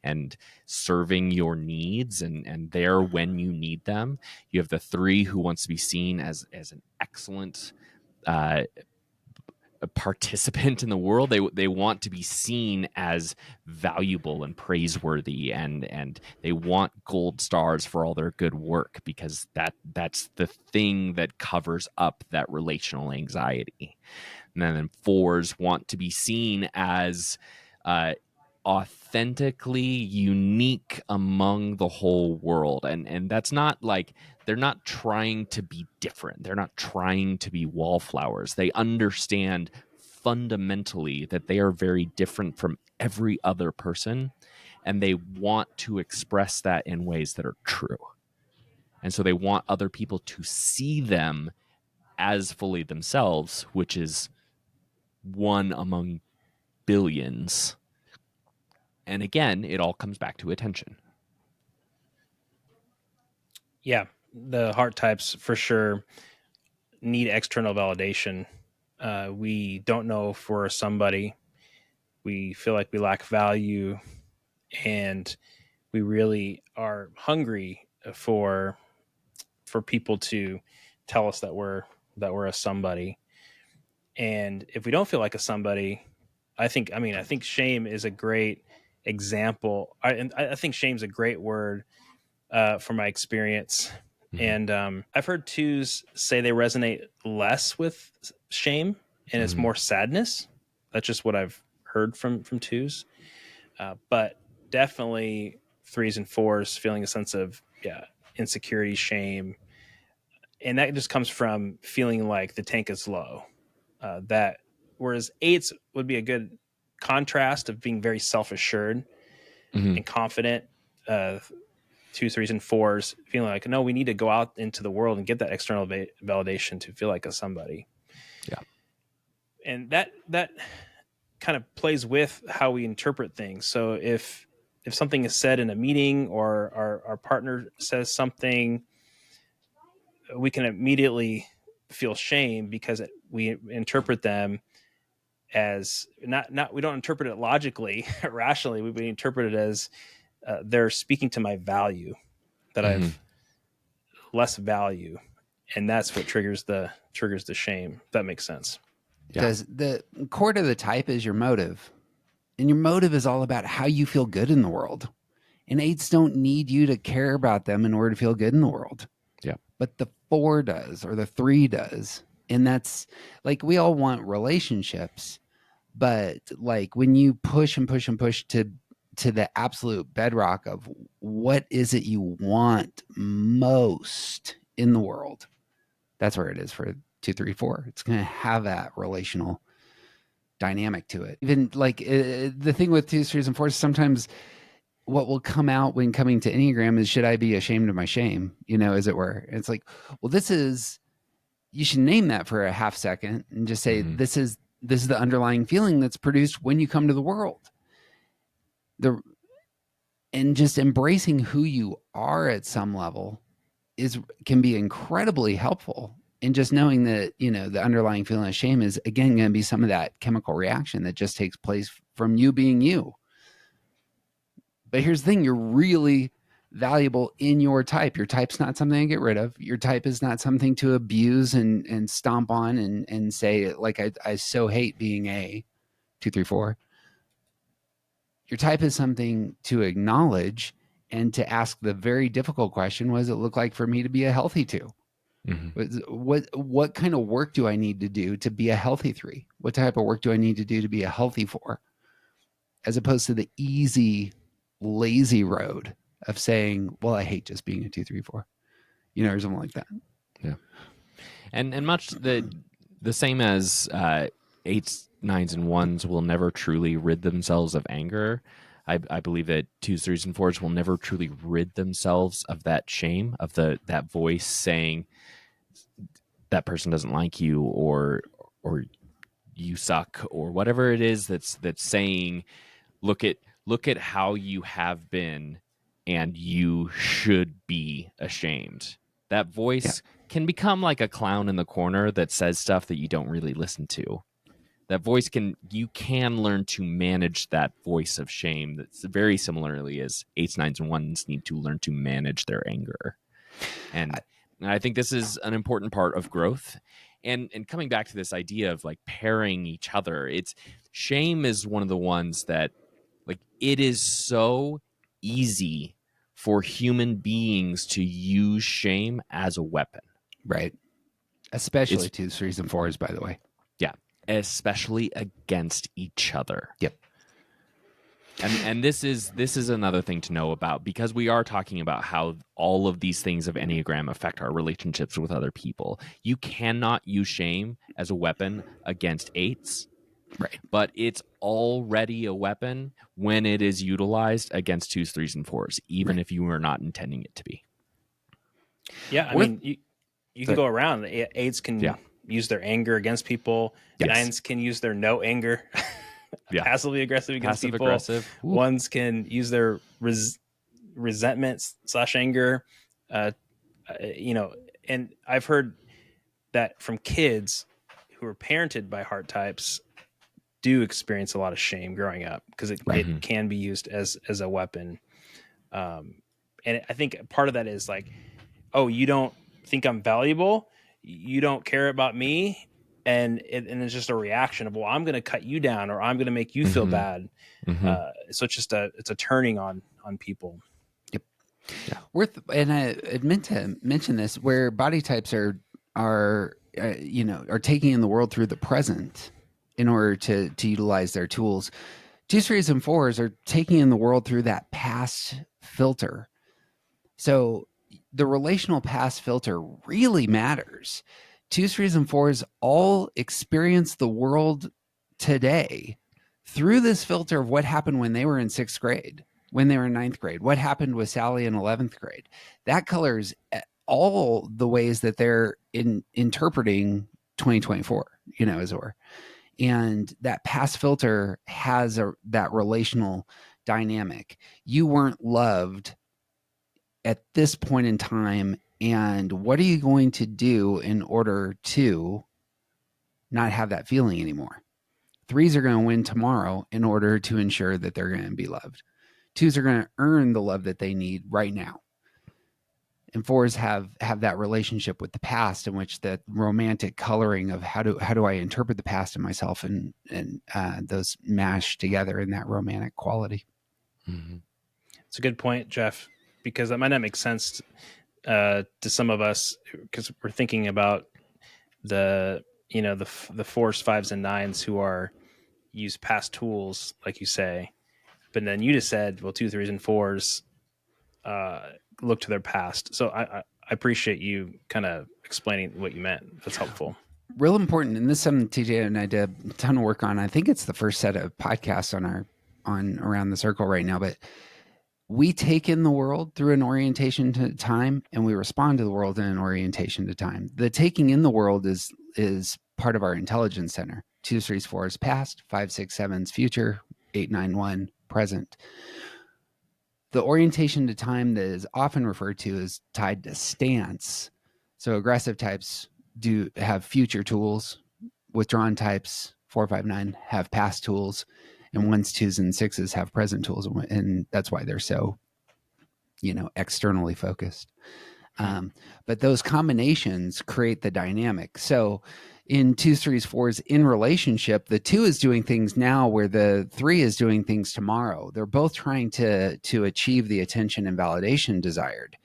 S3: and serving your needs and there when you need them. You have the 3 who wants to be seen as an excellent a participant in the world. They want to be seen as valuable and praiseworthy, and they want gold stars for all their good work, because that's the thing that covers up that relational anxiety. And then 4s want to be seen as authentically unique among the whole world, and that's not like, they're not trying to be different, they're not trying to be wallflowers. They understand fundamentally that they are very different from every other person, and they want to express that in ways that are true. And so they want other people to see them as fully themselves, which is one among billions. And again, it all comes back to attention.
S1: Yeah, the heart types for sure need external validation. We don't know if we're somebody. We feel like we lack value, and we really are hungry for people to tell us that we're a somebody. And if we don't feel like a somebody, I think shame is a great example. I think shame's a great word from my experience. And I've heard twos say they resonate less with shame and it's more sadness. That's just what I've heard from twos. But definitely threes and fours feeling a sense of insecurity, shame. And that just comes from feeling like the tank is low. That whereas eights would be a good contrast of being very self-assured and confident. Twos, threes, and fours feeling like, no, we need to go out into the world and get that external validation to feel like a somebody.
S3: Yeah.
S1: And that kind of plays with how we interpret things. So if something is said in a meeting or our partner says something, we can immediately feel shame because we interpret them as not we don't interpret it logically, rationally. We interpret it as they're speaking to my value, that I've less value, and that's what triggers the shame. If that makes sense.
S2: Because the core to the type is your motive, and your motive is all about how you feel good in the world. And eights don't need you to care about them in order to feel good in the world.
S3: Yeah.
S2: But the four does, or the three does. And that's like, we all want relationships, but like when you push and push and push to the absolute bedrock of what is it you want most in the world, that's where it is for 2, 3, 4. It's going to have that relational dynamic to it. Even like the thing with 2s, 3s, and 4s, sometimes what will come out when coming to Enneagram is, should I be ashamed of my shame? As it were. It's like, well, you should name that for a half second and just say, this is the underlying feeling that's produced when you come to the world. And just embracing who you are at some level can be incredibly helpful. And just knowing that, the underlying feeling of shame is, again, going to be some of that chemical reaction that just takes place from you being you. But here's the thing, you're really valuable in your type. Your type's not something to get rid of. Your type is not something to abuse and stomp on and say, like, I so hate being a 2, 3, 4. Your type is something to acknowledge and to ask the very difficult question, what does it look like for me to be a healthy 2? What kind of work do I need to do to be a healthy 3? What type of work do I need to do to be a healthy 4? As opposed to the easy, lazy road of saying, well, I hate just being a 2, 3, 4, or something like that.
S3: Yeah. And much the same as 8s, 9s, and 1s will never truly rid themselves of anger. I believe that 2s, 3s, and 4s will never truly rid themselves of that shame, of that voice saying that person doesn't like you or you suck, or whatever it is that's saying, look at how you have been and you should be ashamed. That voice can become like a clown in the corner that says stuff that you don't really listen to. That voice you can learn to manage that voice of shame. That's very similarly as 8s, 9s, and 1s need to learn to manage their anger. And I think this is an important part of growth. And coming back to this idea of like pairing each other, shame is one of the ones that, like, it is so easy for human beings to use shame as a weapon.
S2: Right. Especially 2s, 3s, and 4s, by the way.
S3: Yeah. Especially against each other.
S2: Yep.
S3: And this is another thing to know about, because we are talking about how all of these things of Enneagram affect our relationships with other people. You cannot use shame as a weapon against 8s.
S2: Right.
S3: But it's already a weapon when it is utilized against 2s, 3s, and 4s, even if you are not intending it to be.
S1: Yeah, I mean, you can go around. 8s can use their anger against people.
S3: Yes.
S1: 9s can use their no anger, passively aggressive against people.
S3: Passive-aggressive.
S1: 1s can use their resentment / anger. And I've heard that from kids who are parented by heart types do experience a lot of shame growing up, because it can be used as a weapon. And I think part of that is like, oh, you don't think I'm valuable, you don't care about me, and it's just a reaction of, well, I'm going to cut you down, or I'm going to make you feel bad. So it's just a turning on people.
S2: Yep. And I meant to mention this, where body types are taking in the world through the present in order to utilize their tools. 2s, 3s, and 4s are taking in the world through that past filter. So the relational past filter really matters. 2s, 3s, and 4s all experience the world today through this filter of what happened when they were in 6th grade, when they were in 9th grade, what happened with Sally in 11th grade. That colors all the ways that they're interpreting 2024, as it were. And that past filter has that relational dynamic. You weren't loved at this point in time, and what are you going to do in order to not have that feeling anymore? 3s are going to win tomorrow in order to ensure that they're going to be loved. 2s are going to earn the love that they need right now. And 4s have that relationship with the past, in which that romantic coloring of how do I interpret the past in myself, and those mash together in that romantic quality.
S1: Mm-hmm. It's a good point, Jeff, because that might not make sense to some of us, because we're thinking about the 4s, 5s, and 9s who use past tools, like you say, but then you just said, well, 2, 3s, and 4s look to their past. So I appreciate you kind of explaining what you meant. That's helpful.
S2: Real important, and this is something TJ and I did a ton of work on. I think it's the first set of podcasts on Around the Circle right now, but we take in the world through an orientation to time, and we respond to the world in an orientation to time. The taking in the world is part of our intelligence center. 2s, 3s, 4s past, 5, 6, 7s future, 8, 9, 1 present. The orientation to time that is often referred to is tied to stance. So aggressive types do have future tools. Withdrawn types, 4, 5, 9, have past tools. And 1s, 2s, and 6s have present tools. And that's why they're so, externally focused. But those combinations create the dynamic. So in 2s, 3s, 4s in relationship, the 2 is doing things now where the 3 is doing things tomorrow. They're both trying to achieve the attention and validation desired,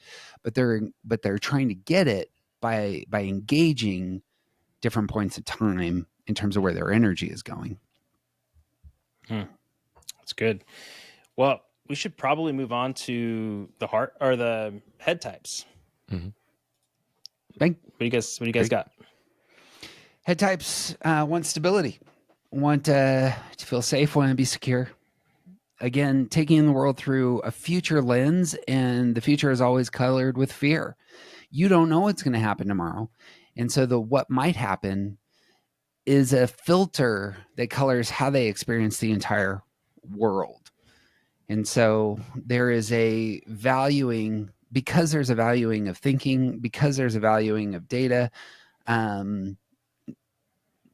S2: but they're trying to get it by engaging different points of time in terms of where their energy is going.
S1: That's good. Well, we should probably move on to the heart or the head types.
S2: Mm-hmm.
S1: What do you guys got?
S2: Head types want stability, want to feel safe, want to be secure. Again, taking in the world through a future lens, and the future is always colored with fear. You don't know what's going to happen tomorrow. And so what might happen is a filter that colors how they experience the entire world. And so there is a valuing, because there's a valuing of thinking, because there's a valuing of data,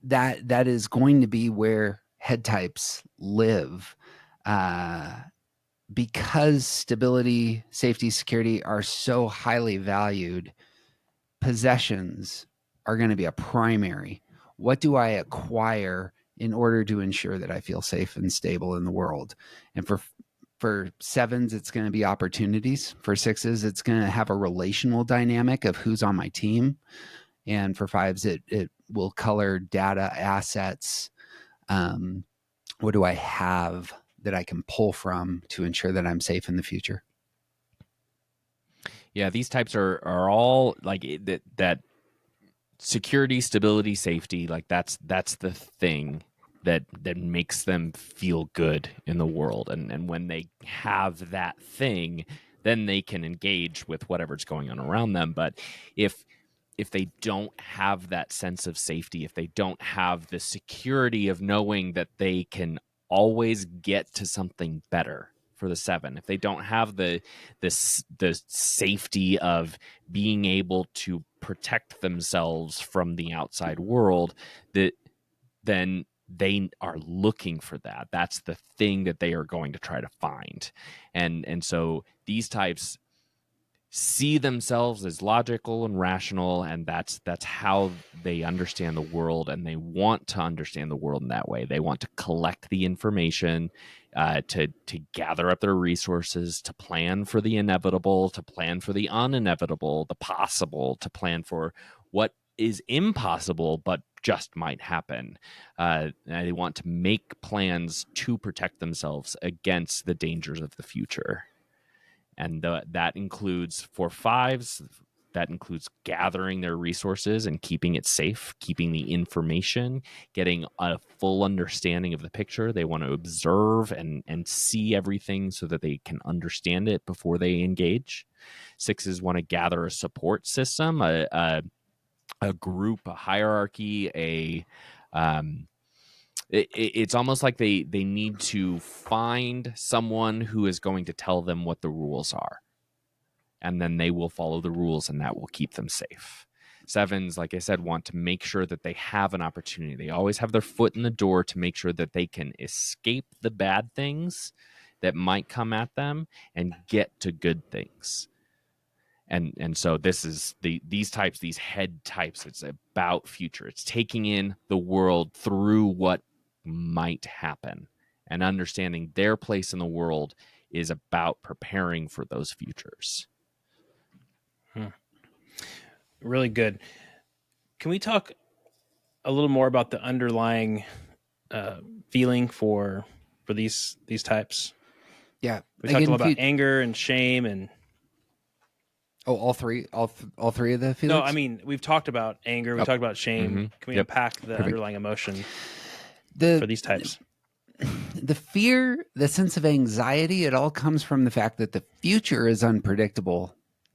S2: that is going to be where head types live. Because stability, safety, security are so highly valued, possessions are going to be a primary. What do I acquire in order to ensure that I feel safe and stable in the world? And for 7s, it's going to be opportunities. For 6s, it's going to have a relational dynamic of who's on my team. And for 5s, it will color data, assets. What do I have that I can pull from to ensure that I'm safe in the future?
S3: Yeah, these types are all like that security, stability, safety, like that's the thing that makes them feel good in the world. And when they have that thing, then they can engage with whatever's going on around them. But if they don't have that sense of safety, if they don't have the security of knowing that they can always get to something better for the 7, if they don't have the safety of being able to protect themselves from the outside world, then they are looking for that. That's the thing that they are going to try to find. And so these types see themselves as logical and rational, and that's how they understand the world, and they want to understand the world in that way. They want to collect the information, to gather up their resources, to plan for the inevitable, to plan for the uninevitable, the possible, to plan for what is impossible but just might happen. They want to make plans to protect themselves against the dangers of the future. And that includes, for fives, that includes gathering their resources and keeping it safe, keeping the information, getting a full understanding of the picture. They want to observe and see everything so that they can understand it before they engage. Sixes want to gather a support system, a group, a hierarchy, it's almost like they need to find someone who is going to tell them what the rules are, and then they will follow the rules, and that will keep them safe. Sevens, like I said, want to make sure that they have an opportunity. They always have their foot in the door to make sure that they can escape the bad things that might come at them and get to good things. And so this is these types, these head types. It's about future. It's taking in the world through what might happen, and understanding their place in the world is about preparing for those futures.
S1: Really good. Can we talk a little more about the underlying feeling for these types?
S2: Yeah.
S1: We talked a lot about anger and shame and.
S2: Oh, all three of the feelings?
S1: No, I mean, we've talked about anger. We talked about shame.
S3: Mm-hmm.
S1: Can we unpack the underlying emotion for these types?
S2: The fear, the sense of anxiety, it all comes from the fact that the future is unpredictable,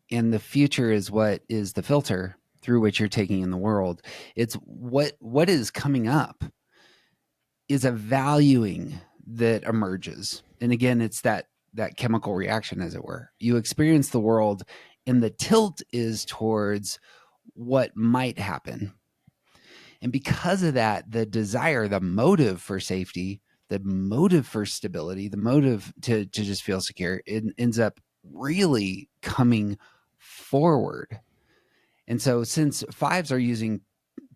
S2: and the future is what is the filter through which you're taking in the world. It's what is coming up is a valuing that emerges. And again, it's that chemical reaction, as it were. You experience the world, and the tilt is towards what might happen. And because of that, the desire, the motive for safety, the motive for stability, the motive to just feel secure, it ends up really coming forward. And so since fives are using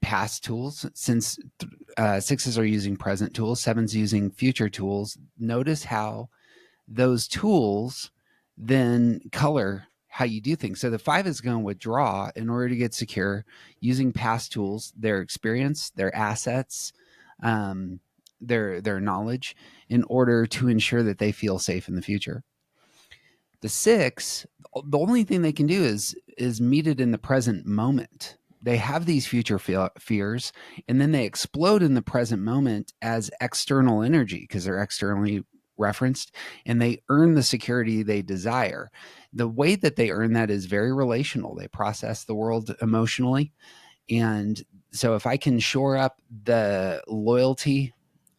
S2: past tools, since sixes are using present tools, sevens using future tools, notice how those tools then color how you do things. So the five is going to withdraw in order to get secure using past tools, their experience, their assets, their knowledge, in order to ensure that they feel safe in the future. The six, the only thing they can do is meet it in the present moment. They have these future fears, and then they explode in the present moment as external energy because they're externally referenced, and they earn the security they desire. The way that they earn that is very relational. They process the world emotionally. And so if I can shore up the loyalty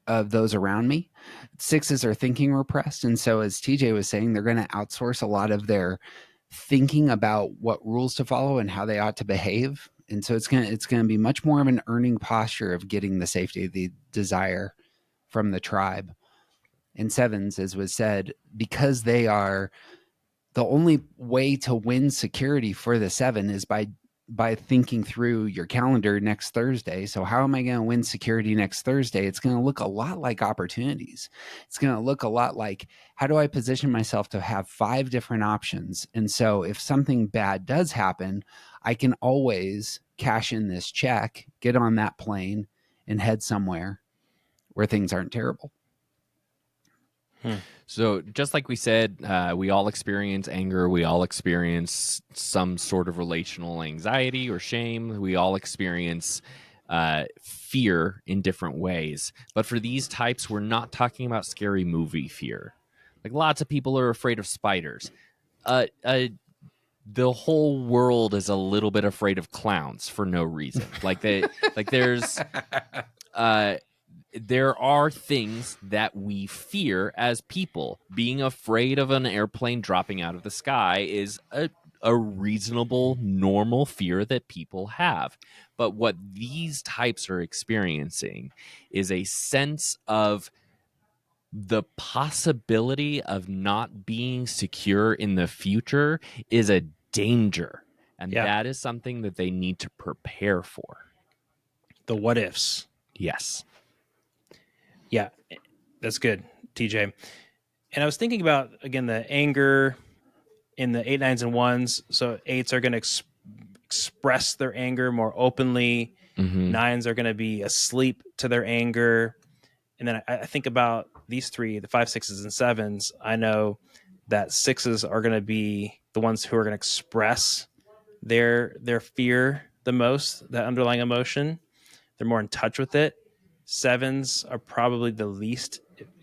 S2: of those around me, sixes are thinking repressed. And so as TJ was saying, they're going to outsource a lot of their thinking about what rules to follow and how they ought to behave. And so it's going to be much more of an earning posture of getting the safety, the desire from the tribe. And sevens, as was said, because they are the only way to win security for the seven is by thinking through your calendar next Thursday. So how am I going to win security next Thursday? It's going to look a lot like opportunities. It's going to look a lot like, how do I position myself to have 5 different options? And so if something bad does happen, I can always cash in this check, get on that plane, and head somewhere where things aren't terrible.
S3: So just like we said, we all experience anger. We all experience some sort of relational anxiety or shame. We all experience fear in different ways. But for these types, we're not talking about scary movie fear. Like lots of people are afraid of spiders. The whole world is a little bit afraid of clowns for no reason. There are things that we fear as people. Being afraid of an airplane dropping out of the sky is a reasonable, normal fear that people have. But what these types are experiencing is a sense of the possibility of not being secure in the future is a danger. And
S1: Yeah.
S3: that is something that they need to prepare for.
S1: The what ifs.
S3: Yes.
S1: Yeah, that's good, TJ. And I was thinking about, again, the anger in the 8, 9s, and 1s. So 8s are going to express their anger more openly.
S3: Mm-hmm.
S1: 9s are going to be asleep to their anger. And then I think about these 3, the 5, 6s, and 7s. I know that 6s are going to be the ones who are going to express their fear the most, that underlying emotion. They're more in touch with it. 7s are probably the least,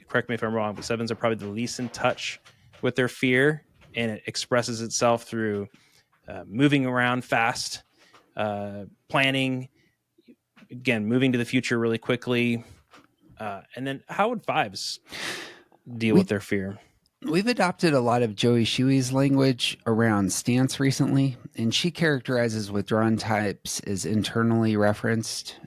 S1: correct me if I'm wrong, but 7s are probably the least in touch with their fear, and it expresses itself through moving around fast, planning, again, moving to the future really quickly. And then how would 5s deal with their fear?
S2: We've adopted a lot of Joey Shuey's language around stance recently, and she characterizes withdrawn types as internally referenced,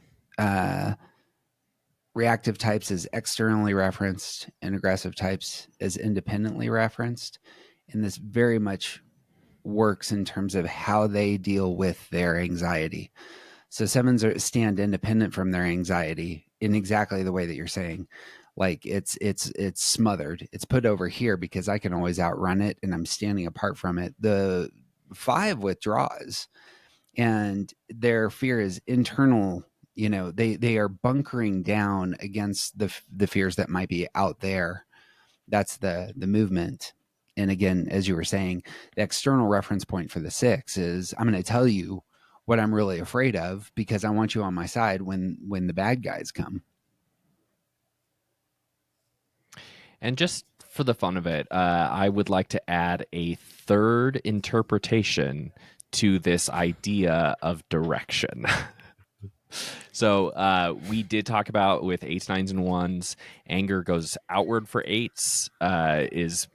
S2: reactive types as externally referenced, and aggressive types as independently referenced. And this very much works in terms of how they deal with their anxiety. So 7s stand independent from their anxiety in exactly the way that you're saying. Like it's smothered. It's put over here because I can always outrun it and I'm standing apart from it. The 5 withdraws and their fear is internal. You know, they are bunkering down against the fears that might be out there. That's the movement. And again, as you were saying, the external reference point for the 6 is I'm going to tell you what I'm really afraid of because I want you on my side when the bad guys come.
S3: And just for the fun of it, I would like to add a third interpretation to this idea of direction. So we did talk about with 8s, 9s, and 1s, anger goes outward for 8s, is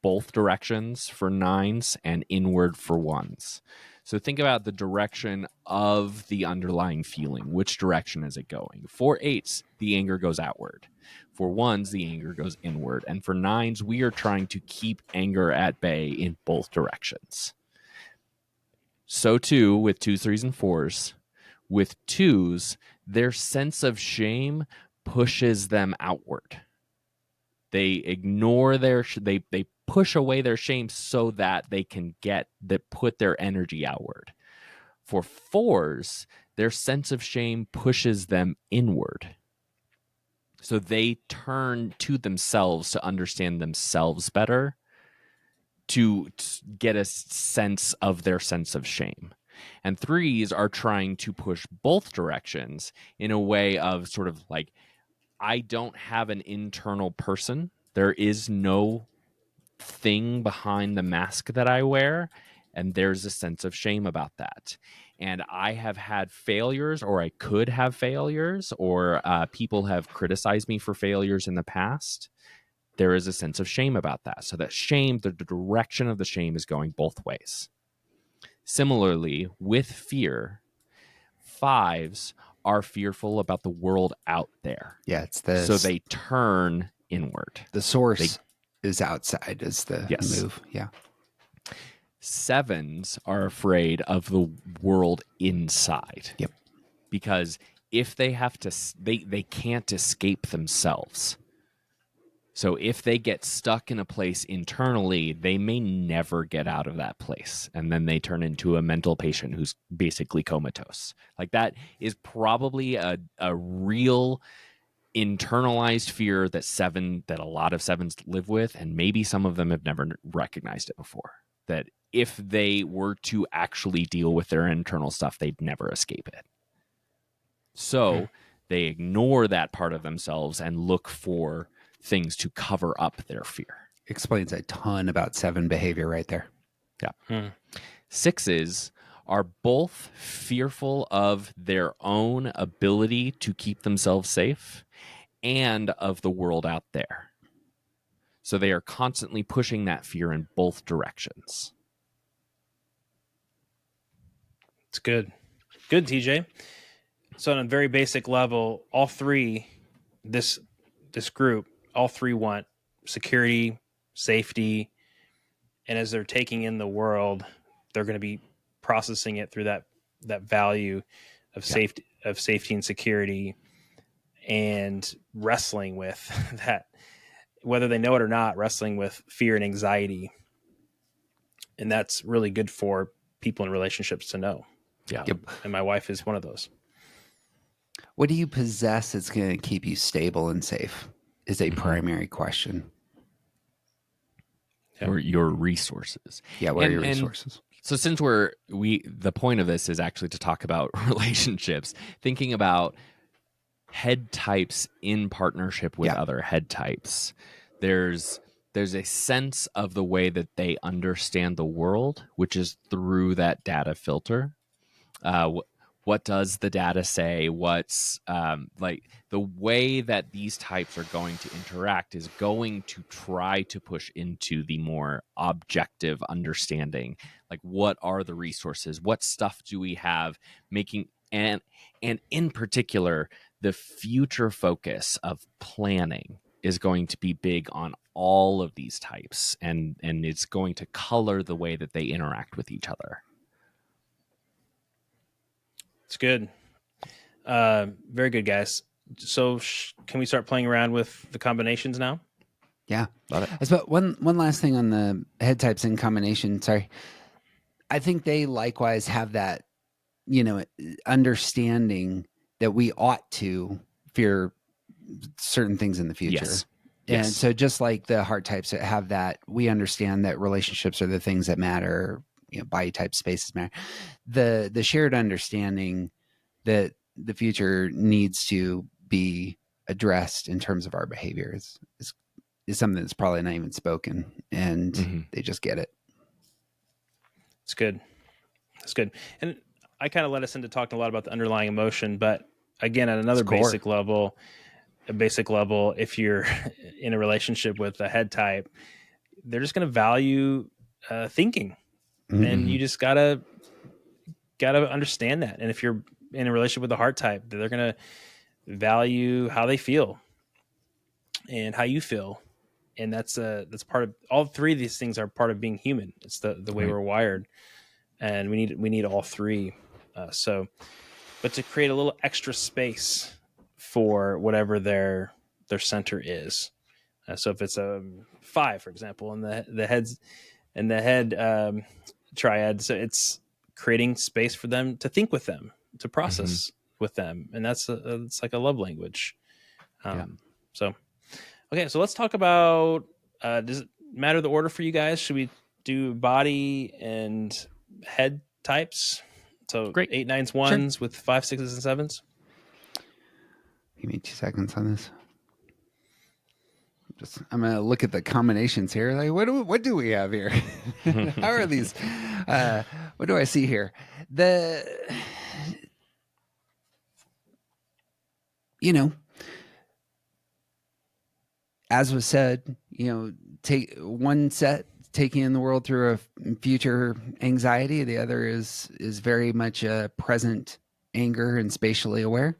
S3: both directions for 9s, and inward for 1s. So think about the direction of the underlying feeling. Which direction is it going? For 8s, the anger goes outward. For 1s, the anger goes inward. And for 9s, we are trying to keep anger at bay in both directions. So too with 2s, 3s, and 4s. With 2s, their sense of shame pushes them outward. They ignore they push away their shame so that they can put their energy outward. For 4s, their sense of shame pushes them inward. So they turn to themselves to understand themselves better, to get a sense of their sense of shame. And 3s are trying to push both directions in a way of sort of like, I don't have an internal person. There is no thing behind the mask that I wear, and there's a sense of shame about that. And I have had failures, or I could have failures, or people have criticized me for failures in the past. There is a sense of shame about that. So that shame, the direction of the shame is going both ways. Similarly, with fear, 5s are fearful about the world out there.
S2: Yeah, it's the
S3: So they turn inward.
S2: The source is outside is the move. Yeah.
S3: 7s are afraid of the world inside.
S2: Yep.
S3: Because if they have to, they can't escape themselves. So if they get stuck in a place internally, they may never get out of that place. And then they turn into a mental patient who's basically comatose. Like that is probably a real internalized fear that a lot of 7s live with. And maybe some of them have never recognized it before. That if they were to actually deal with their internal stuff, they'd never escape it. So they ignore that part of themselves and look for things to cover up their fear.
S2: Explains a ton about 7 behavior right there.
S3: Yeah. 6s are both fearful of their own ability to keep themselves safe and of the world out there. So they are constantly pushing that fear in both directions.
S1: It's good. Good, TJ. So on a very basic level, all 3, this group, all 3 want security, safety, and as they're taking in the world, they're going to be processing it through that value of safety and security, and wrestling with that, whether they know it or not, wrestling with fear and anxiety. And that's really good for people in relationships to know.
S3: Yeah.
S1: And my wife is one of those.
S2: What do you possess that's going to keep you stable and safe is a primary question.
S3: Or your resources.
S2: Yeah, what are your resources?
S3: So since the point of this is actually to talk about relationships, thinking about head types in partnership with other head types, there's a sense of the way that they understand the world, which is through that data filter. What does the data say? What's like the way that these types are going to interact is going to try to push into the more objective understanding. Like, what are the resources? What stuff do we have? And in particular, the future focus of planning is going to be big on all of these types, and it's going to color the way that they interact with each other.
S1: It's good. Very good, guys. So can we start playing around with the combinations now?
S2: Yeah.
S3: Love it.
S2: But one last thing on the head types in combination. Sorry. I think they likewise have that, understanding that we ought to fear certain things in the future.
S3: Yes.
S2: And so just like the heart types that have that, we understand that relationships are the things that matter, body type spaces matter. The shared understanding that the future needs to be addressed in terms of our behavior is something that's probably not even spoken, and they just get it.
S1: It's good. It's good. And I kind of led us into talking a lot about the underlying emotion, but again, at another basic level, if you're in a relationship with a head type, they're just going to value thinking, and you just gotta understand that. And if you're in a relationship with a heart type, they're going to value how they feel and how you feel. And that's part of all three of these things are part of being human. It's the way we're wired, and we need all three. But to create a little extra space for whatever their center is. So if it's a 5, for example, and the head triad, so it's creating space for them to think with them, to process with them, and it's like a love language. So, okay, so let's talk about. Does it matter the order for you guys? Should we do body and head types? So
S3: great.
S1: 8, 9s, 1s with 5, 6s, and 7s.
S2: Give me 2 seconds on this. I'm gonna look at the combinations here. Like, what do we have here? How are these? What do I see here? As was said, take one set taking in the world through a future anxiety. The other is very much a present anger and spatially aware.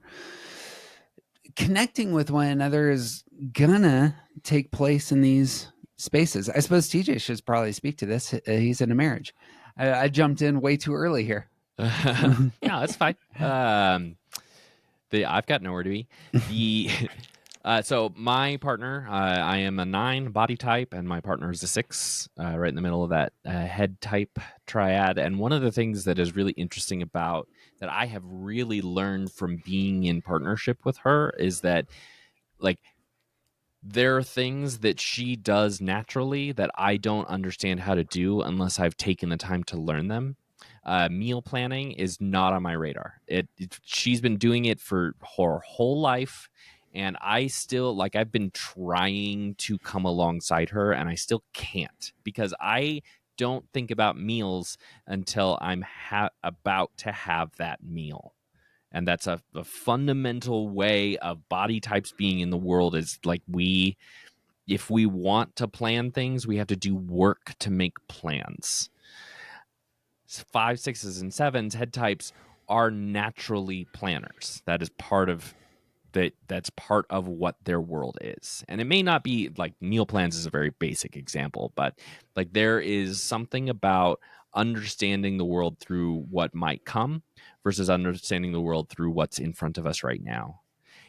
S2: Connecting with one another is gonna take place in these spaces. I suppose TJ should probably speak to this. He's in a marriage. I jumped in way too early here.
S3: Yeah, that's fine. I've got nowhere to be. So my partner, I am a 9 body type, and my partner is a 6, right in the middle of that head type triad. And one of the things that is really interesting about that I have really learned from being in partnership with her is that, like, there are things that she does naturally that I don't understand how to do unless I've taken the time to learn them. Meal planning is not on my radar. She's been doing it for her whole life. And I still, I've been trying to come alongside her, and I still can't, because I don't think about meals until I'm about to have that meal. And that's a fundamental way of body types being in the world, is if we want to plan things, we have to do work to make plans. 5, 6s, and 7s head types are naturally planners. That is part of that's part of what their world is. And it may not be meal plans is a very basic example, but there is something about understanding the world through what might come versus understanding the world through what's in front of us right now.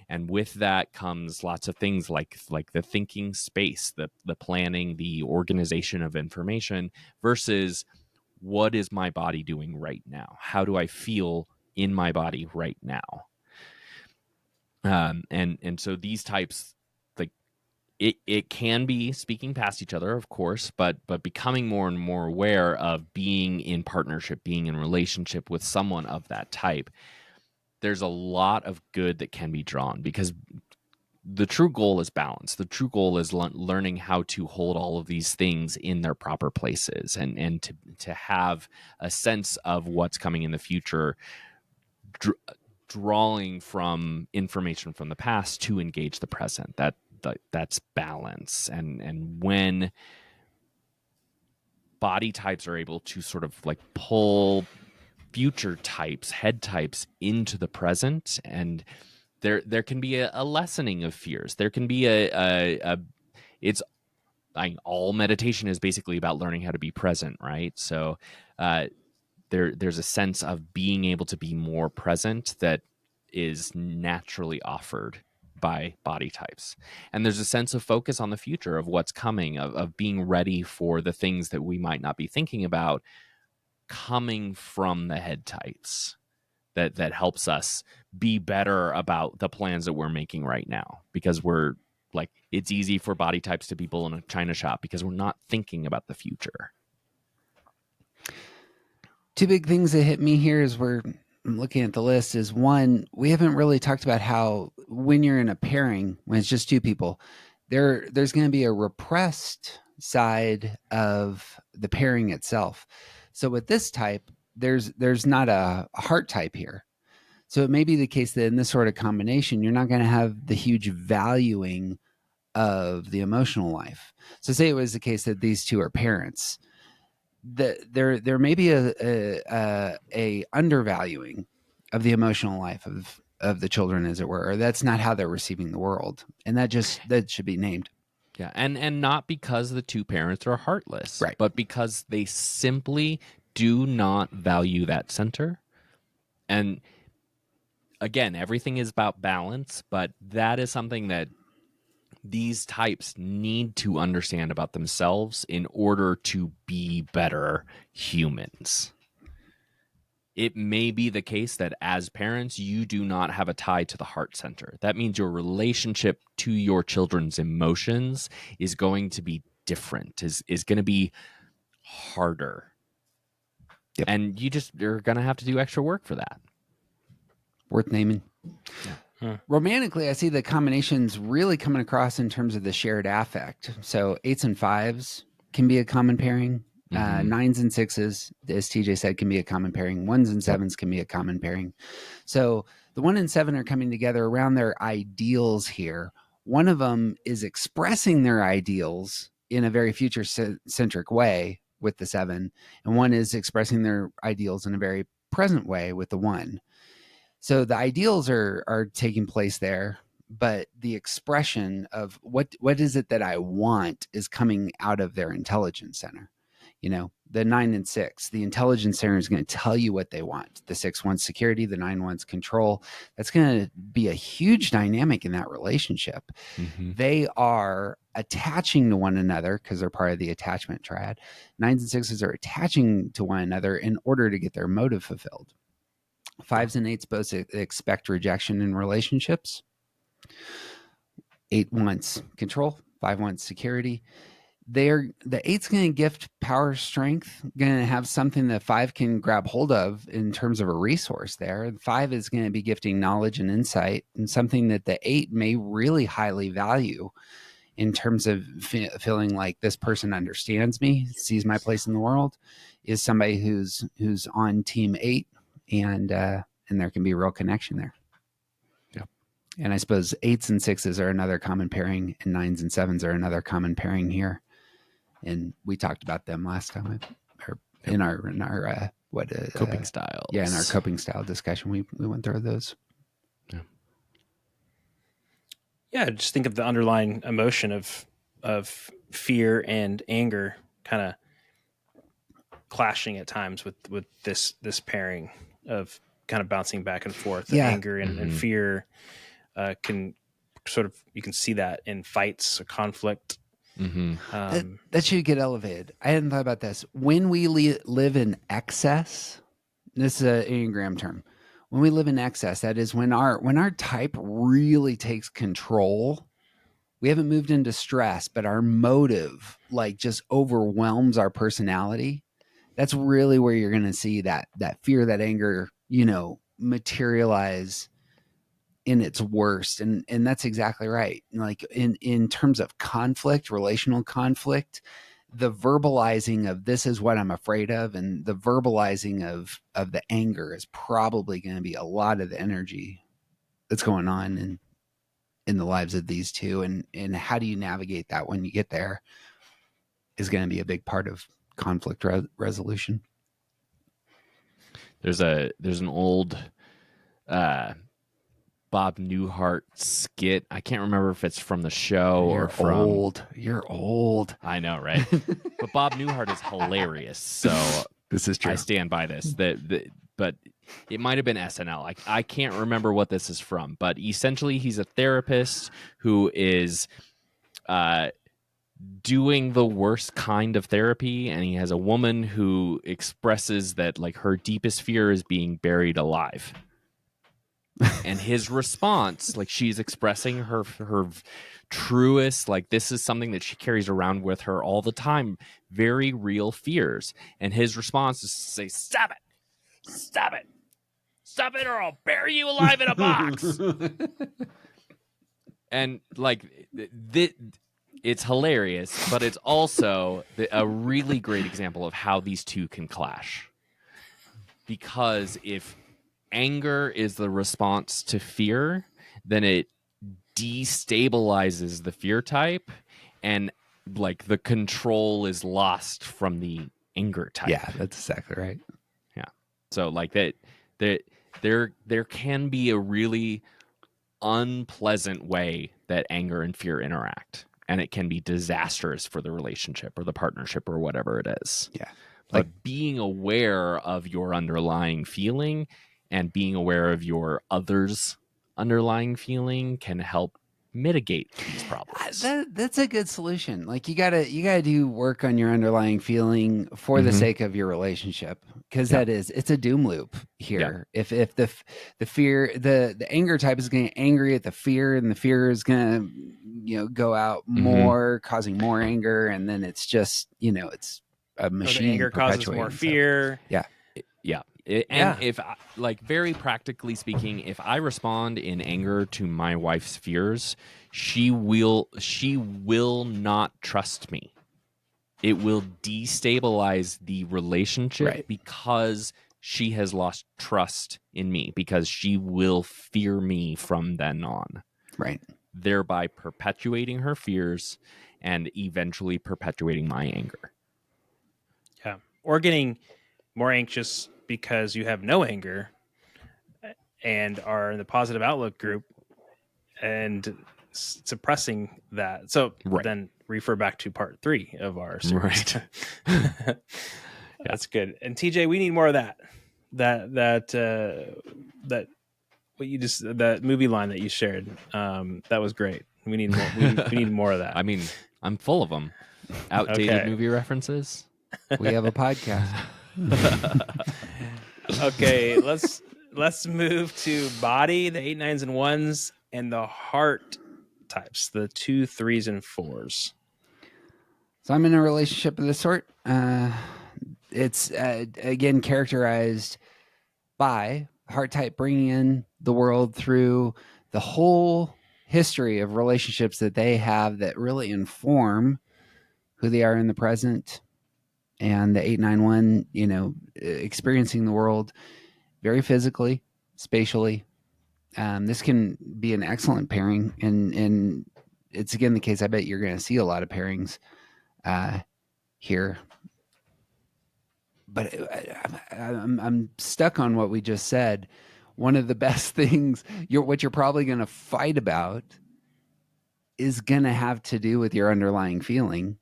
S3: And with that comes lots of things like the thinking space, the planning, the organization of information versus what is my body doing right now? How do I feel in my body right now? And so these types, like it can be speaking past each other, of course, but becoming more and more aware of being in partnership, being in relationship with someone of that type. There's a lot of good that can be drawn because the true goal is balance. The true goal is learning how to hold all of these things in their proper places and to have a sense of what's coming in the future, drawing from information from the past to engage the present. That's balance. And when body types are able to sort of like pull future types, head types into the present, and there can be a lessening of fears. There can be all meditation is basically about learning how to be present, right? So there's a sense of being able to be more present that is naturally offered by body types. And there's a sense of focus on the future, of what's coming, of being ready for the things that we might not be thinking about coming from the head types. That helps us be better about the plans that we're making right now, because we're like, it's easy for body types to be bull in a china shop because we're not thinking about the future.
S2: Two big things that hit me here as I'm looking at the list is, one, we haven't really talked about how when you're in a pairing, when it's just two people, there's going to be a repressed side of the pairing itself. So with this type, there's not a heart type here. So it may be the case that in this sort of combination, you're not going to have the huge valuing of the emotional life. So say it was the case that these two are parents, there may be a undervaluing of the emotional life of the children, as it were, or that's not how they're receiving the world, and that should be named.
S3: Yeah, and not because the two parents are heartless,
S2: right,
S3: but because they simply do not value that center. And again, everything is about balance, but that is something that these types need to understand about themselves in order to be better humans. It may be the case that as parents, you do not have a tie to the heart center. That means your relationship to your children's emotions is going to be different, is going to be harder.
S2: Yep.
S3: And you're going to have to do extra work for that.
S2: Worth naming.
S3: Yeah.
S2: Romantically, I see the combinations really coming across in terms of the shared affect. So 8s and 5s can be a common pairing. 9s and 6s, as TJ said, can be a common pairing. 1s and 7s can be a common pairing. So the 1 and 7 are coming together around their ideals here. One of them is expressing their ideals in a very future-centric way with the 7, and one is expressing their ideals in a very present way with the 1. So the ideals are taking place there, but the expression of what is it that I want is coming out of their intelligence center. You know, the 9 and 6, the intelligence center is going to tell you what they want. The 6 wants security, the 9 wants control. That's going to be a huge dynamic in that relationship.
S3: Mm-hmm.
S2: They are attaching to one another because they're part of the attachment triad. 9s and 6s are attaching to one another in order to get their motive fulfilled. 5s and 8s both expect rejection in relationships. 8 wants control, 5 wants security. The 8's going to gift power, strength, going to have something that 5 can grab hold of in terms of a resource there. 5 is going to be gifting knowledge and insight, and something that the 8 may really highly value in terms of feeling like this person understands me, sees my place in the world, is somebody who's on team 8, and there can be a real connection there.
S3: Yeah.
S2: And I suppose 8s and 6s are another common pairing, and 9s and 7s are another common pairing here. And we talked about them last time, or in our
S3: coping styles.
S2: Yeah, in our coping style discussion, we went through those.
S1: Yeah, just think of the underlying emotion of fear and anger kind of clashing at times with this pairing of kind of bouncing back and forth.
S2: Yeah.
S1: Anger and fear can sort of, you can see that in fights or conflict.
S2: That should get elevated. I hadn't thought about this. When we live in excess, this is an Enneagram term. When we live in excess, that is when our type really takes control. We haven't moved into stress, but our motive like just overwhelms our personality. That's really where you're going to see that fear, that anger, materialize in its worst. And that's exactly right. Like in terms of conflict, relational conflict, the verbalizing of this is what I'm afraid of, and the verbalizing of the anger is probably going to be a lot of the energy that's going on in the lives of these two. And how do you navigate that when you get there is going to be a big part of conflict resolution.
S3: There's an old Bob Newhart skit. I can't remember if it's from the show or from.
S2: You're old.
S3: I know, right? But Bob Newhart is hilarious. So
S2: this is true.
S3: I stand by this. But it might have been SNL. I can't remember what this is from. But essentially, he's a therapist who is doing the worst kind of therapy, and he has a woman who expresses that like her deepest fear is being buried alive. And his response, like she's expressing her truest, like this is something that she carries around with her all the time, very real fears. And his response is to say, stop it, or I'll bury you alive in a box. And like it's hilarious, but it's also a really great example of how these two can clash. Because if anger is the response to fear, then it destabilizes the fear type, and like the control is lost from the anger type.
S2: Yeah, that's exactly right.
S3: Yeah. So like that there can be a really unpleasant way that anger and fear interact, and it can be disastrous for the relationship or the partnership or whatever it is.
S2: Yeah.
S3: But being aware of your underlying feeling and being aware of your other's underlying feeling can help mitigate these problems.
S2: That's a good solution. Like you gotta do work on your underlying feeling for the sake of your relationship, because it's a doom loop here. Yeah. If the fear, the anger type is getting angry at the fear, and the fear is gonna go out more, causing more anger, and then it's just it's a machine.
S1: The anger causes more fear.
S2: Yeah.
S3: If like very practically speaking, if I respond in anger to my wife's fears, she will not trust me. It will destabilize the relationship because she has lost trust in me, because she will fear me from then on.
S2: Right.
S3: Thereby perpetuating her fears and eventually perpetuating my anger.
S1: Yeah. Or getting more anxious because you have no anger and are in the positive outlook group and suppressing that. So then refer back to part 3 of our series.
S3: Right.
S1: That's good. And TJ, we need more of that what you just, that movie line that you shared. That was great. We need more. We need more of that.
S3: I mean, I'm full of them. Outdated movie references.
S2: We have a podcast.
S1: Okay, let's move to body, the 8, 9s, and 1s, and the heart types, the 2, 3s, and 4s.
S2: So I'm in a relationship of this sort. It's again characterized by heart type bringing in the world through the whole history of relationships that they have that really inform who they are in the present. And the 891, experiencing the world very physically, spatially. This can be an excellent pairing, and it's again the case. I bet you're going to see a lot of pairings here. But I'm stuck on what we just said. One of the best things, what you're probably going to fight about, is going to have to do with your underlying feeling.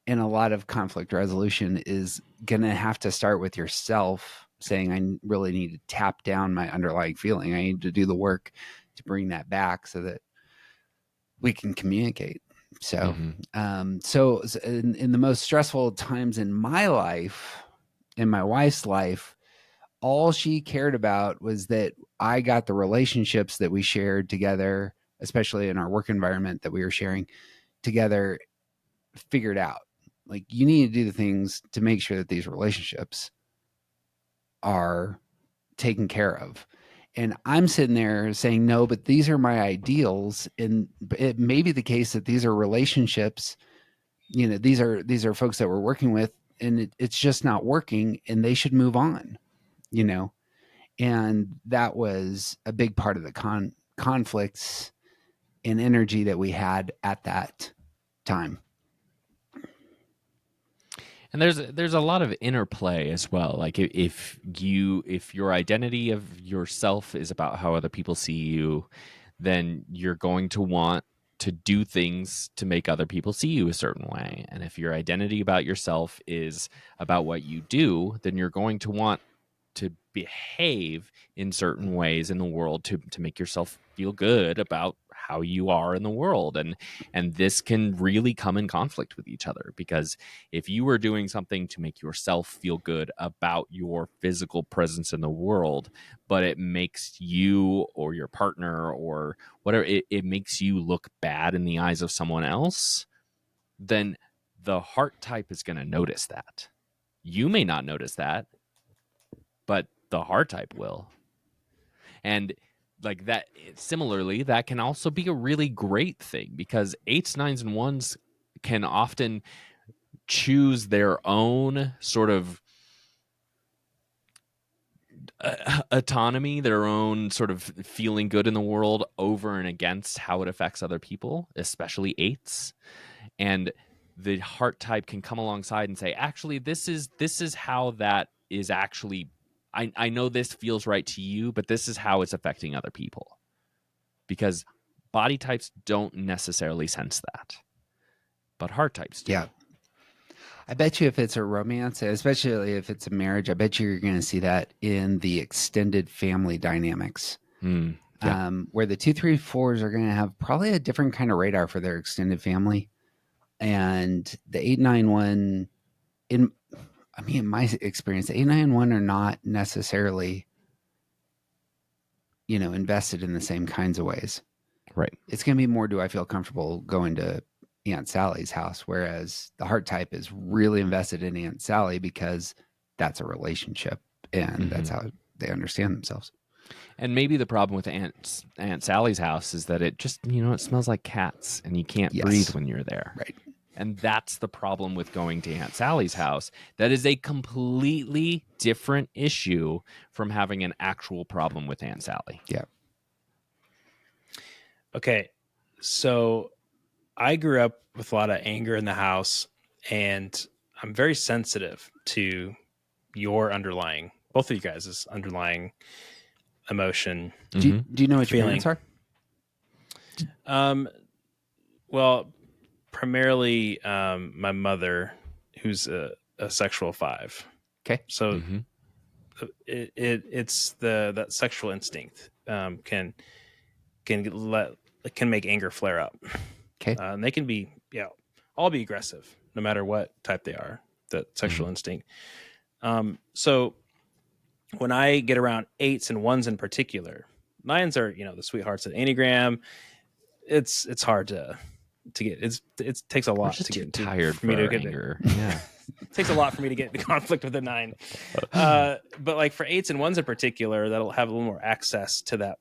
S2: And a lot of conflict resolution is going to have to start with yourself saying, I really need to tap down my underlying feeling. I need to do the work to bring that back so that we can communicate. So, so in the most stressful times in my life, in my wife's life, all she cared about was that I got the relationships that we shared together, especially in our work environment that we were sharing together, figured out. Like, you need to do the things to make sure that these relationships are taken care of. And I'm sitting there saying, no, but these are my ideals. And it may be the case that these are relationships, you know, these are folks that we're working with, and it's just not working, and they should move on, you know? And that was a big part of the conflicts and energy that we had at that time.
S3: And there's a lot of interplay as well. Like if your identity of yourself is about how other people see you, then you're going to want to do things to make other people see you a certain way. And if your identity about yourself is about what you do, then you're going to want to behave in certain ways in the world to make yourself feel good about how you are in the world. And this can really come in conflict with each other, because if you are doing something to make yourself feel good about your physical presence in the world, but it makes you or your partner or whatever, it makes you look bad in the eyes of someone else, then the heart type is going to notice that. You may not notice that, but the heart type will. And like that, similarly, that can also be a really great thing, because 8s, 9s, and 1s can often choose their own sort of autonomy, their own sort of feeling good in the world over and against how it affects other people, especially 8s. And the heart type can come alongside and say, actually, this is how that is actually. I know this feels right to you, but this is how it's affecting other people. Because body types don't necessarily sense that, but heart types do.
S2: Yeah. I bet you if it's a romance, especially if it's a marriage, I bet you're going to see that in the extended family dynamics.
S3: Yeah.
S2: Where the 2, 3, 4s are going to have probably a different kind of radar for their extended family. And the 8, 9, 1, in my experience, the 8, 9, 1 are not necessarily, you know, invested in the same kinds of ways.
S3: Right.
S2: It's going to be more, do I feel comfortable going to Aunt Sally's house? Whereas the heart type is really invested in Aunt Sally because that's a relationship and that's how they understand themselves.
S3: And maybe the problem with Aunt Sally's house is that it just, it smells like cats and you can't breathe when you're there.
S2: Right.
S3: And that's the problem with going to Aunt Sally's house. That is a completely different issue from having an actual problem with Aunt Sally.
S2: Yeah.
S1: Okay. So I grew up with a lot of anger in the house, and I'm very sensitive to your both of you guys' underlying emotion.
S2: Do you know what your
S1: feeling.
S2: parents
S1: are? Well, primarily my mother, who's a sexual 5.
S2: Okay.
S1: So it's that sexual instinct can make anger flare up.
S2: Okay.
S1: And they can be all be aggressive no matter what type they are. The sexual instinct. So when I get around 8s and 1s in particular, 9s are the sweethearts of the Enneagram. It's hard to get. It takes a lot to get
S3: tired for me to get anger. Yeah.
S1: It takes a lot for me to get into conflict with a 9. But like for 8s and 1s in particular, that'll have a little more access to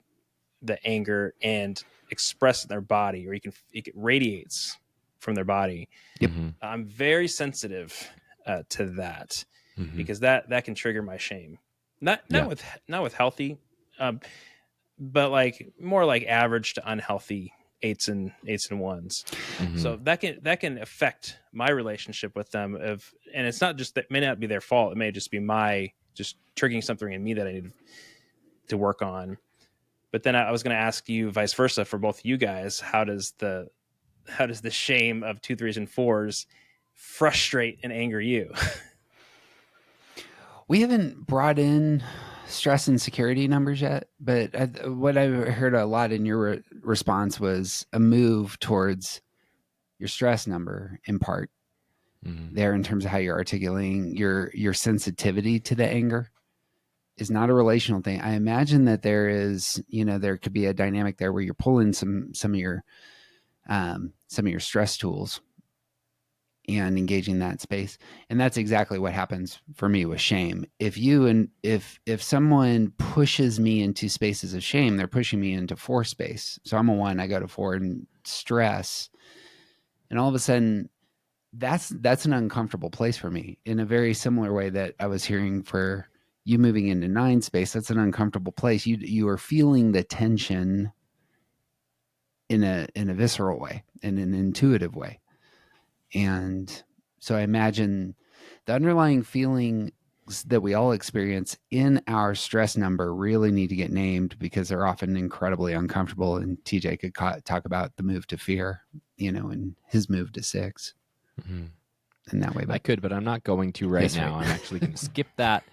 S1: the anger and express in their body, or it radiates from their body.
S2: Yep.
S1: I'm very sensitive to that because that can trigger my shame. Not with healthy, but like more like average to unhealthy 8s and 1s. So that can affect my relationship with them. And it's not just that, it may not be their fault. It may just be my just triggering something in me that I need to work on. But then I was going to ask you vice versa for both of you guys. How does the shame of 2, 3s, and 4s frustrate and anger you?
S2: We haven't brought in stress and security numbers yet, but what I heard a lot in your response was a move towards your stress number in part there, in terms of how you're articulating your sensitivity to the anger is not a relational thing. I imagine that there is, there could be a dynamic there where you're pulling some of your stress tools and engaging that space. And that's exactly what happens for me with shame. If someone pushes me into spaces of shame, they're pushing me into 4 space. So I'm a 1, I go to 4 and stress. And all of a sudden that's an uncomfortable place for me, in a very similar way that I was hearing for you moving into 9 space. That's an uncomfortable place. You are feeling the tension in a visceral way, in an intuitive way. And so I imagine the underlying feelings that we all experience in our stress number really need to get named, because they're often incredibly uncomfortable. And TJ could talk about the move to fear, and his move to 6. In that way.
S3: I could, but I'm not going to right now. I'm actually going to skip that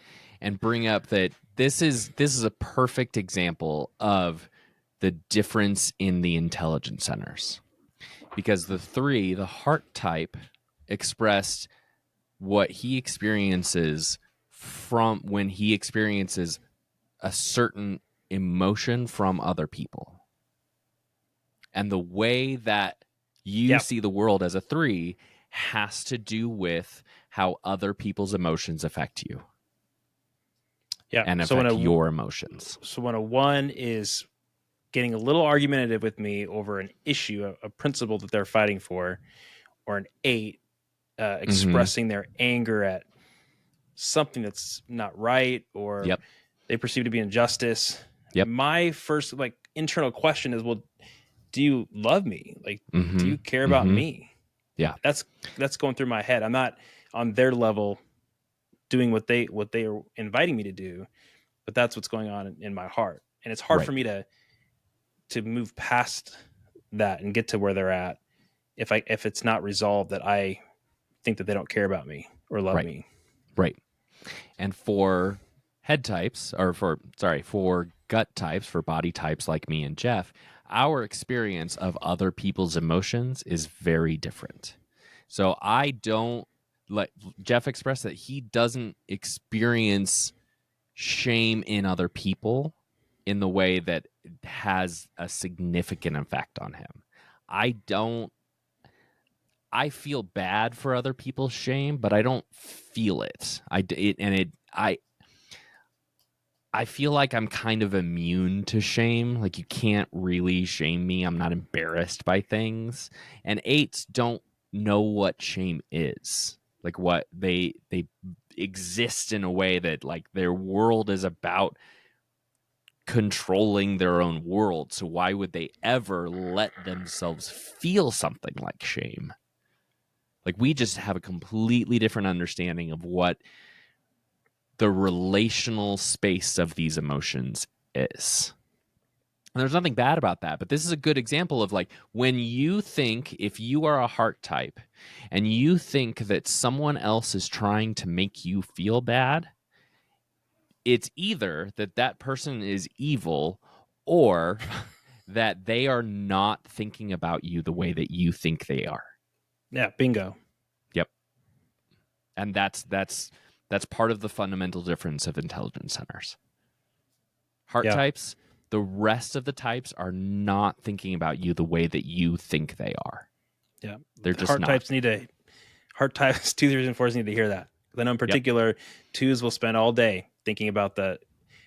S3: and bring up that this is a perfect example of the difference in the intelligence centers. Because the 3, the heart type, expressed what he experiences from when he experiences a certain emotion from other people. And the way that you see the world as a 3 has to do with how other people's emotions affect you.
S1: Yeah.
S3: And affect your emotions.
S1: So when a 1 is getting a little argumentative with me over an issue, a principle that they're fighting for, or an 8 expressing their anger at something that's not right, or they perceive to be injustice. My first internal question is, well, do you love me? Do you care about me?
S3: Yeah.
S1: That's going through my head. I'm not on their level doing what they are inviting me to do, but that's what's going on in my heart. And it's hard for me to move past that and get to where they're at if it's not resolved that I think that they don't care about me or love me.
S3: Right. And for head types, or for gut types, for body types like me and Jeff, our experience of other people's emotions is very different. So I don't, like Jeff expressed, that he doesn't experience shame in other people in the way that has a significant effect on him. I feel bad for other people's shame, but I don't feel it. I feel like I'm kind of immune to shame. Like, you can't really shame me. I'm not embarrassed by things. And 8s don't know what shame is. Like, what they exist in a way that, like, their world is about controlling their own world. So why would they ever let themselves feel something like shame? Like, we just have a completely different understanding of what the relational space of these emotions is. And there's nothing bad about that, but this is a good example of, like, when you think, if you are a heart type and you think that someone else is trying to make you feel bad, it's either that person is evil, or that they are not thinking about you the way that you think they are.
S1: Yeah, bingo.
S3: Yep. And that's part of the fundamental difference of intelligence centers. Heart types, the rest of the types are not thinking about you the way that you think they are.
S1: Yeah.
S3: They're just
S1: heart
S3: not.
S1: types, 2, 3s, and 4s need to hear that. Then in particular, 2s will spend all day thinking about the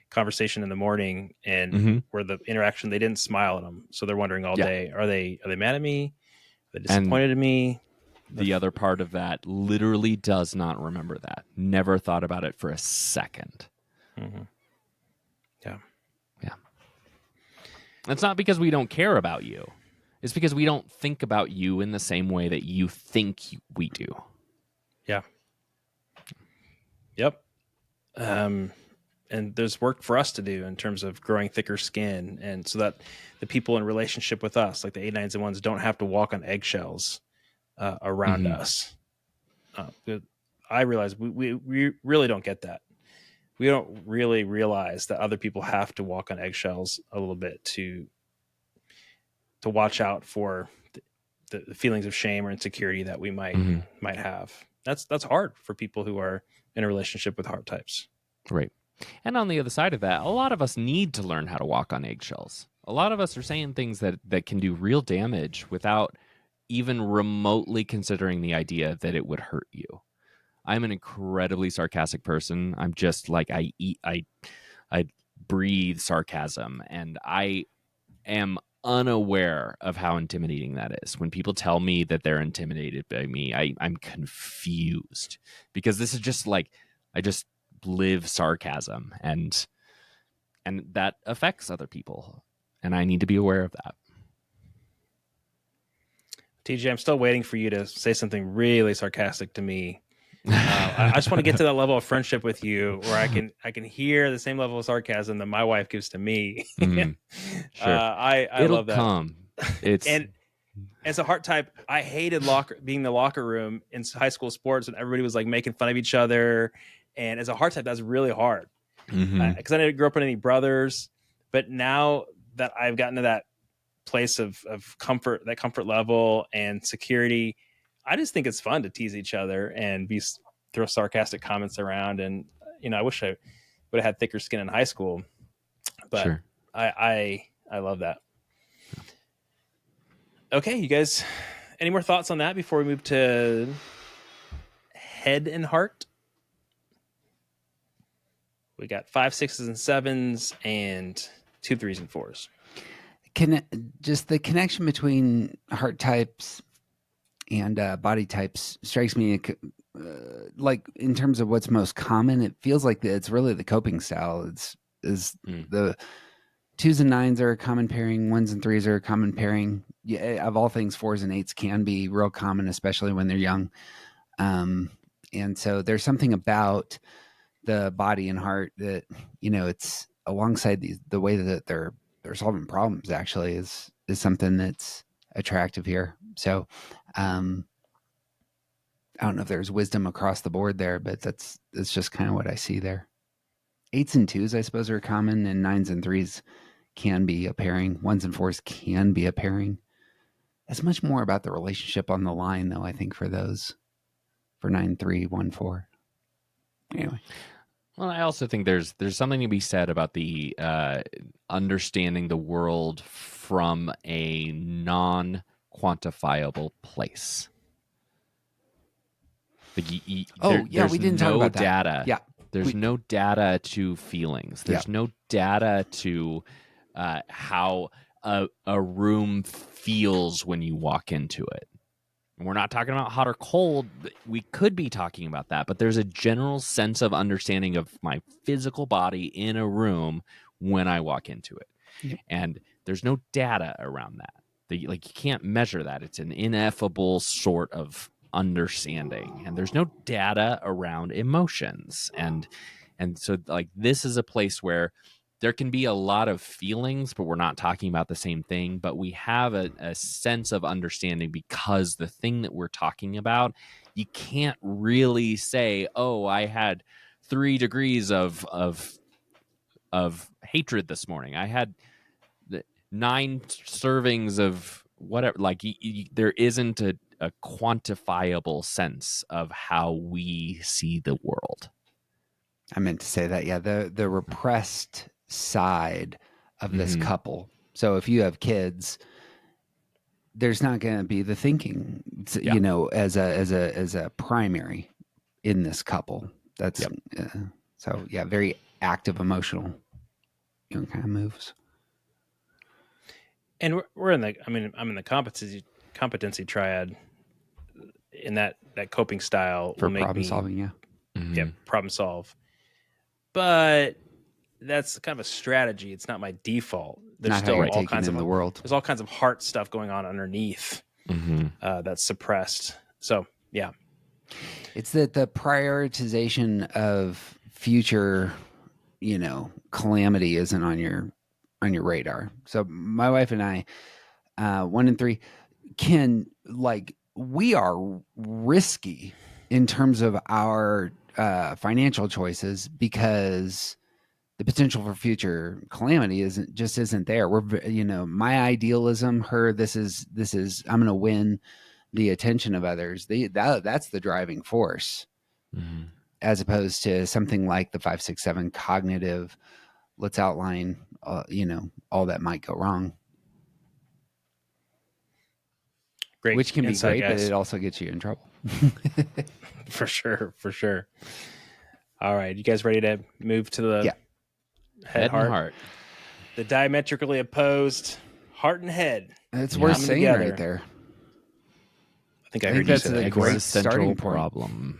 S1: conversation in the morning and where the interaction, they didn't smile at them. So they're wondering all day, are they mad at me? Are they disappointed in me?
S3: The other part of that literally does not remember that. Never thought about it for a second.
S1: Yeah.
S3: Yeah. It's not because we don't care about you. It's because we don't think about you in the same way that you think we do.
S1: Yeah. Yep. And there's work for us to do in terms of growing thicker skin, and so that the people in relationship with us, like the 8, 9s, and 1s, don't have to walk on eggshells around us. I realize we really don't get that. We don't really realize that other people have to walk on eggshells a little bit to watch out for the feelings of shame or insecurity that we might have. That's hard for people who are in a relationship with heart types.
S3: Right. And on the other side of that, a lot of us need to learn how to walk on eggshells. A lot of us are saying things that can do real damage without even remotely considering the idea that it would hurt you. I'm an incredibly sarcastic person. I'm just like I breathe sarcasm, and I am unaware of how intimidating that is. When people tell me that they're intimidated by me, I'm confused, because this is just like I just live sarcasm, and that affects other people, and I need to be aware of that.
S1: TJ, I'm still waiting for you to say something really sarcastic to me. I just want to get to that level of friendship with you where I can hear the same level of sarcasm that my wife gives to me.
S3: Sure.
S1: I
S3: It'll
S1: love that.
S3: come. It's
S1: and as a heart type, I hated being in the locker room in high school sports, and everybody was like making fun of each other. And as a heart type, that's really hard because I didn't grow up with any brothers. But now that I've gotten to that place of comfort, that comfort level and security, I just think it's fun to tease each other and throw sarcastic comments around. And, I wish I would have had thicker skin in high school, but sure. I love that. Okay. You guys, any more thoughts on that before we move to head and heart? We got 5, 6s, and 7s and 2, 3s, and 4s.
S2: Just the connection between heart types and body types strikes me like in terms of what's most common. It feels like it's really the coping style. The 2s and 9s are a common pairing. 1s and 3s are a common pairing. Yeah, of all things, 4s and 8s can be real common, especially when they're young. And so there's something about the body and heart that, it's alongside the way that they're solving problems actually is something that's attractive here. So, I don't know if there's wisdom across the board there, but that's just kind of what I see there. 8s and 2s, I suppose, are common, and 9s and 3s can be a pairing. 1s and 4s can be a pairing. That's much more about the relationship on the line, though, I think, for those, for 9-3, 1-4. Anyway.
S3: Well, I also think there's something to be said about the understanding the world from a non-quantifiable place. Like
S2: we didn't talk about that.
S3: Data.
S2: Yeah,
S3: there's no data to feelings. There's no data to how a room feels when you walk into it. We're not talking about hot or cold. We could be talking about that, but there's a general sense of understanding of my physical body in a room when I walk into it. Yep. And there's no data around that. You can't measure that. It's an ineffable sort of understanding. And there's no data around emotions. And so this is a place where there can be a lot of feelings, but we're not talking about the same thing. But we have a sense of understanding because the thing that we're talking about, you can't really say, oh, I had 3 degrees of hatred this morning. I had 9 servings of whatever. There isn't a quantifiable sense of how we see the world.
S2: I meant to say that. Yeah, the repressed side of this couple. So if you have kids, there's not going to be the thinking, as a primary in this couple. That's very active, emotional, kind of moves.
S1: And we're in I'm in the competency triad. In that coping style
S2: for problem solving,
S1: yeah, problem solve. But that's kind of a strategy. It's not my default. There's
S2: not
S1: still all kinds of
S2: the world.
S1: There's all kinds of heart stuff going on underneath that's suppressed. So yeah,
S2: it's that the prioritization of future, calamity isn't on your radar. So my wife and I, 1 and 3, can we are risky in terms of our financial choices, because the potential for future calamity isn't there. We're, my idealism, this is I'm going to win the attention of others. That's the driving force, as opposed to something like the 5, 6, 7 cognitive. Let's outline, all that might go wrong.
S1: Great,
S2: which can
S1: insight,
S2: be great,
S1: guys.
S2: but it also gets you in trouble.
S1: For sure. All right, you guys ready to move to the head
S3: and
S1: heart?
S3: heart?
S1: The diametrically opposed heart and head.
S2: It's worth saying
S1: together.
S2: Right there.
S1: I think I heard you
S2: that's
S1: say
S2: a
S1: that.
S2: great starting point.
S3: Problem.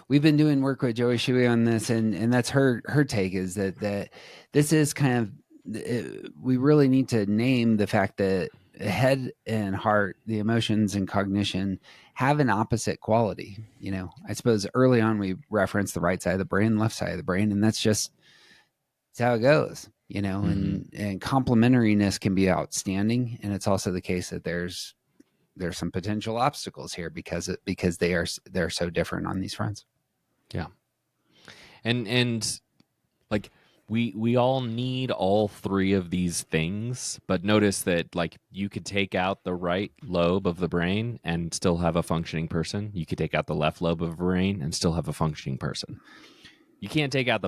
S2: We've been doing work with Joey Shui on this, and that's her take is that this is kind of, we really need to name the fact that head and heart, the emotions and cognition, have an opposite quality. I suppose early on we referenced the right side of the brain, left side of the brain, and that's how it goes. And complementariness can be outstanding, and it's also the case that there's some potential obstacles here because they're so different on these fronts.
S3: Yeah. And like we all need all three of these things, but notice that like you could take out the right lobe of the brain and still have a functioning person. You could take out the left lobe of the brain and still have a functioning person. You can't take out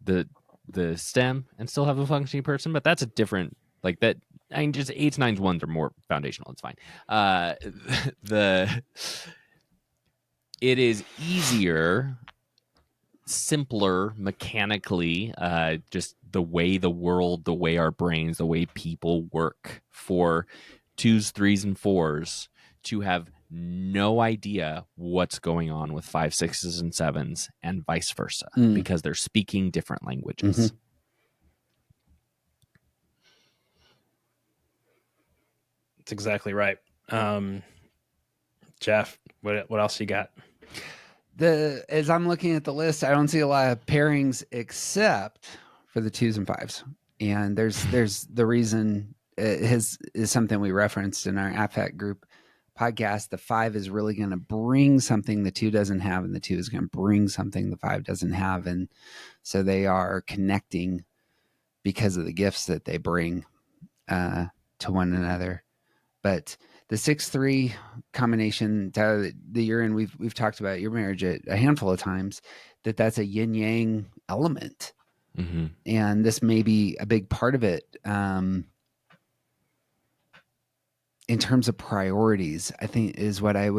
S3: the stem and still have a functioning person, but that's a different, like that. I mean, just 8s, 9s, 1s are more foundational. It's fine. It is easier, simpler mechanically, just the way the world, the way our brains, the way people work for 2s, 3s, and 4s to have no idea what's going on with 5, 6s, and 7s, and vice versa, because they're speaking different languages.
S2: Mm-hmm.
S1: That's exactly right. Jeff, what else you got?
S2: As I'm looking at the list, I don't see a lot of pairings except for the 2s and 5s. And there's the reason is something we referenced in our affect group podcast. The 5 is really going to bring something the 2 doesn't have, and the 2 is going to bring something the 5 doesn't have. And so they are connecting because of the gifts that they bring to one another. But the 6-3 combination, Tyler, that you're in, we've talked about your marriage a handful of times, that's a yin yang element.
S3: Mm-hmm.
S2: And this may be a big part of it. In terms of priorities, I think is what I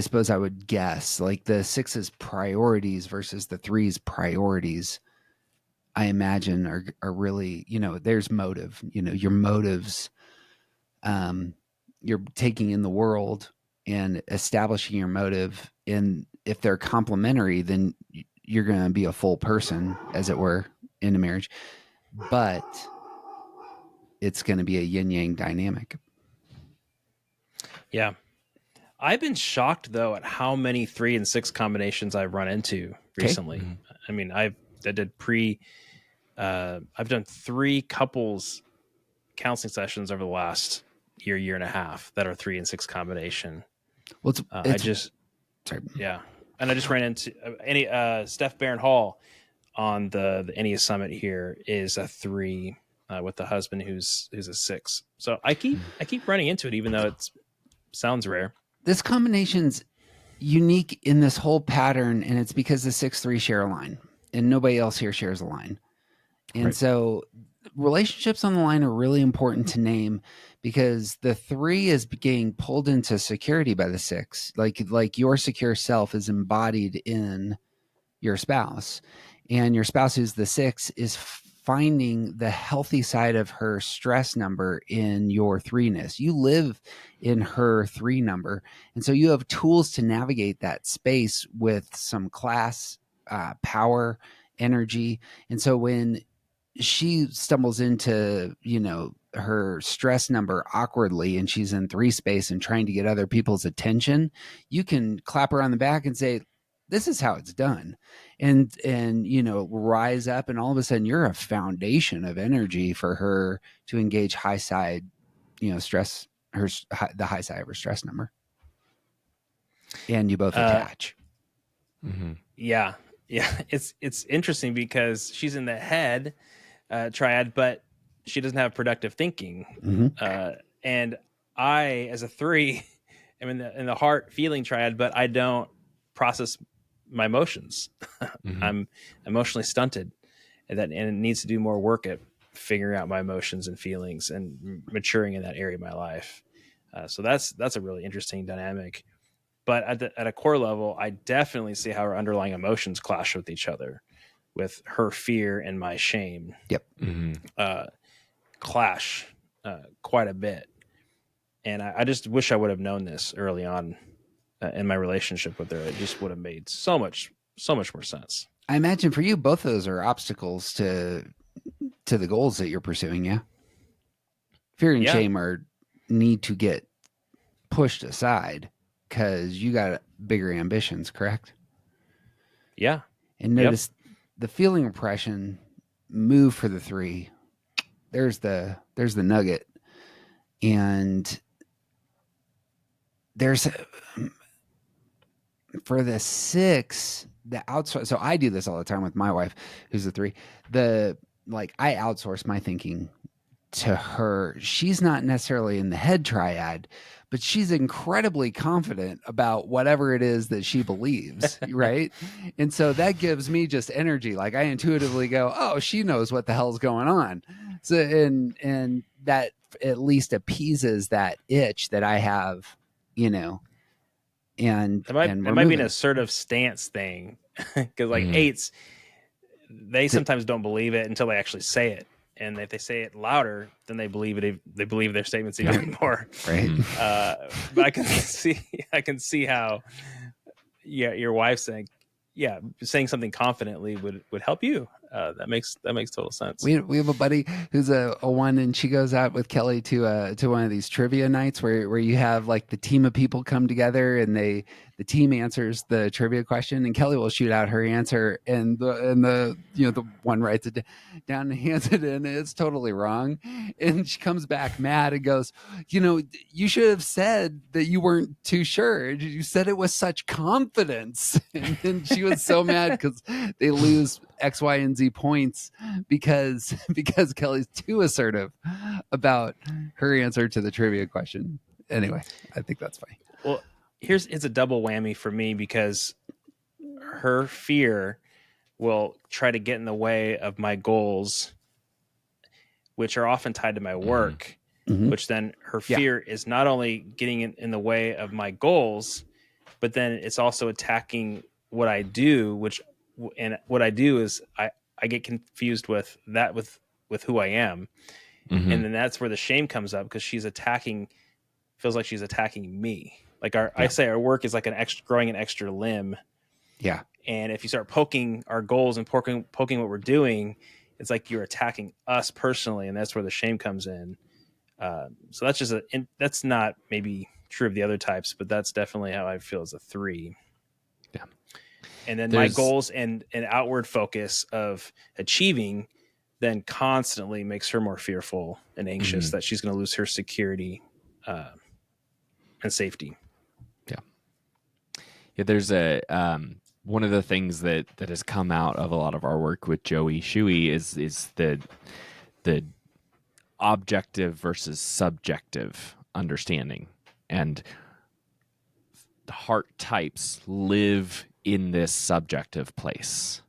S2: suppose I would guess, like the 6's priorities versus the 3's priorities, I imagine are really, there's motive, your motives, you're taking in the world and establishing your motive. And if they're complementary, then you're going to be a full person, as it were, in a marriage. But it's going to be a yin yang dynamic.
S1: Yeah. I've been shocked though at how many 3 and 6 combinations I've run into recently.
S3: Mm-hmm.
S1: I mean, I've done 3 couples counseling sessions over the last year and a half that are 3 and 6 combination.
S2: Well,
S1: yeah. And I just ran into Steph Barron Hall on the Ennea Summit here is a 3 with the husband who's a 6. So I keep running into it, even though it sounds rare.
S2: This combination's unique in this whole pattern, and it's because the 6-3 share a line, and nobody else here shares a line. And so relationships on the line are really important to name, because the 3 is getting pulled into security by the 6. Like your secure self is embodied in your spouse, and your spouse who's the 6 is finding the healthy side of her stress number in your 3-ness. You live in her 3 number. And so you have tools to navigate that space with some class, power, energy. And so when she stumbles into, her stress number awkwardly, and she's in 3 space and trying to get other people's attention, you can clap her on the back and say, this is how it's done. And rise up, and all of a sudden you're a foundation of energy for her to engage high side, stress, the high side of her stress number. And you both attach.
S3: Mm-hmm.
S1: Yeah. It's interesting because she's in the head triad, but she doesn't have productive thinking.
S2: Mm-hmm.
S1: And I, as a 3, am in the heart feeling triad, but I don't process my emotions.
S3: Mm-hmm.
S1: I'm emotionally stunted, and it needs to do more work at figuring out my emotions and feelings and maturing in that area of my life. So that's a really interesting dynamic. But at a core level, I definitely see how our underlying emotions clash with each other, with her fear and my shame.
S2: Yep.
S3: Mm-hmm.
S1: Clash quite a bit. And I just wish I would have known this early on in my relationship with her. It just would have made so much more sense.
S2: I imagine for you, both of those are obstacles to the goals that you're pursuing. Yeah. Fear and shame need to get pushed aside because you got bigger ambitions, correct?
S1: Yeah.
S2: And notice the feeling oppression move for the 3. There's the nugget. And there's for the 6, the outsource. So I do this all the time with my wife, who's a 3. I outsource my thinking to her. She's not necessarily in the head triad, but she's incredibly confident about whatever it is that she believes, right? And so that gives me just energy. Like I intuitively go, "Oh, she knows what the hell's going on." So and that at least appeases that itch that I have, and
S1: It might be
S2: moving.
S1: an assertive stance thing, because like
S3: Mm.
S1: 8s, they sometimes don't believe it until they actually say it, and if they say it louder, then they believe it. They believe their statements even more.
S2: Right.
S1: But I can see how, your wife saying something confidently would help you. That makes total sense.
S2: We have a buddy who's a 1, and she goes out with Kelly to one of these trivia nights where you have like the team of people come together and the team answers the trivia question, and Kelly will shoot out her answer, and the the one writes it down and hands it in, and it's totally wrong, and she comes back mad and goes, you should have said that you weren't too sure. You said it with such confidence, and then she was so mad because they lose X, Y, and Z points because Kelly's too assertive about her answer to the trivia question. Anyway, I think that's funny.
S1: Well, it's a double whammy for me because her fear will try to get in the way of my goals, which are often tied to my work,
S2: Mm-hmm.
S1: which then her fear is not only getting in the way of my goals, but then it's also attacking what I do, and what I do is I get confused with that with who I am.
S3: Mm-hmm.
S1: And then that's where the shame comes up, because feels like she's attacking me. Like I say our work is like growing an extra limb.
S2: Yeah.
S1: And if you start poking our goals and poking what we're doing, it's like you're attacking us personally. And that's where the shame comes in. So that's that's not maybe true of the other types, but that's definitely how I feel as a 3.
S3: Yeah.
S1: And then my goals and an outward focus of achieving then constantly makes her more fearful and anxious that she's going to lose her security and safety.
S3: Yeah, there's one of the things that has come out of a lot of our work with Joey Shuey is the objective versus subjective understanding, and the heart types live in this subjective place,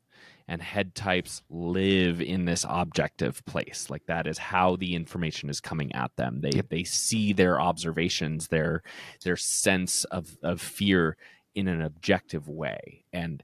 S3: and head types live in this objective place. Like that is how the information is coming at them. They see their observations, their sense of fear in an objective way, and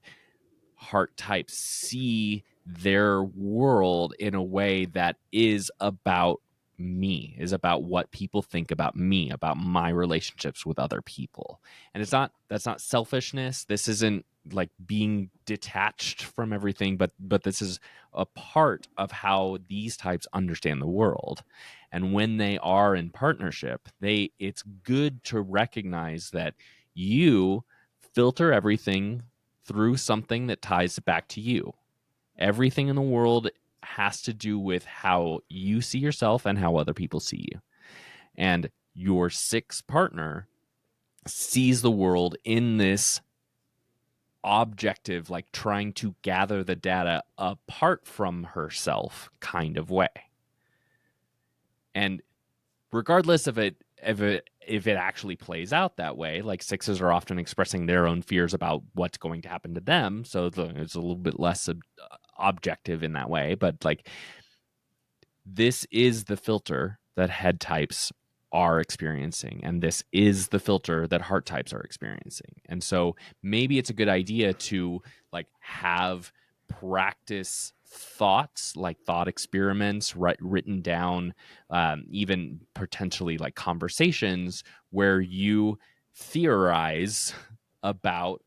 S3: heart types see their world in a way that is about me, is about what people think about me, about my relationships with other people. And that's not selfishness. This isn't like being detached from everything, but this is a part of how these types understand the world. And when they are in partnership, it's good to recognize that you filter everything through something that ties it back to you. Everything in the world has to do with how you see yourself and how other people see you. And your 6 partner sees the world in this objective, like trying to gather the data apart from herself kind of way. And regardless of it, if it actually plays out that way, like sixes are often expressing their own fears about what's going to happen to them, so it's a little bit less objective in that way. But like, this is the filter that head types are experiencing, and this is the filter that heart types are experiencing. And so maybe it's a good idea to like have practice thoughts, like thought experiments written down, even potentially like conversations where you theorize about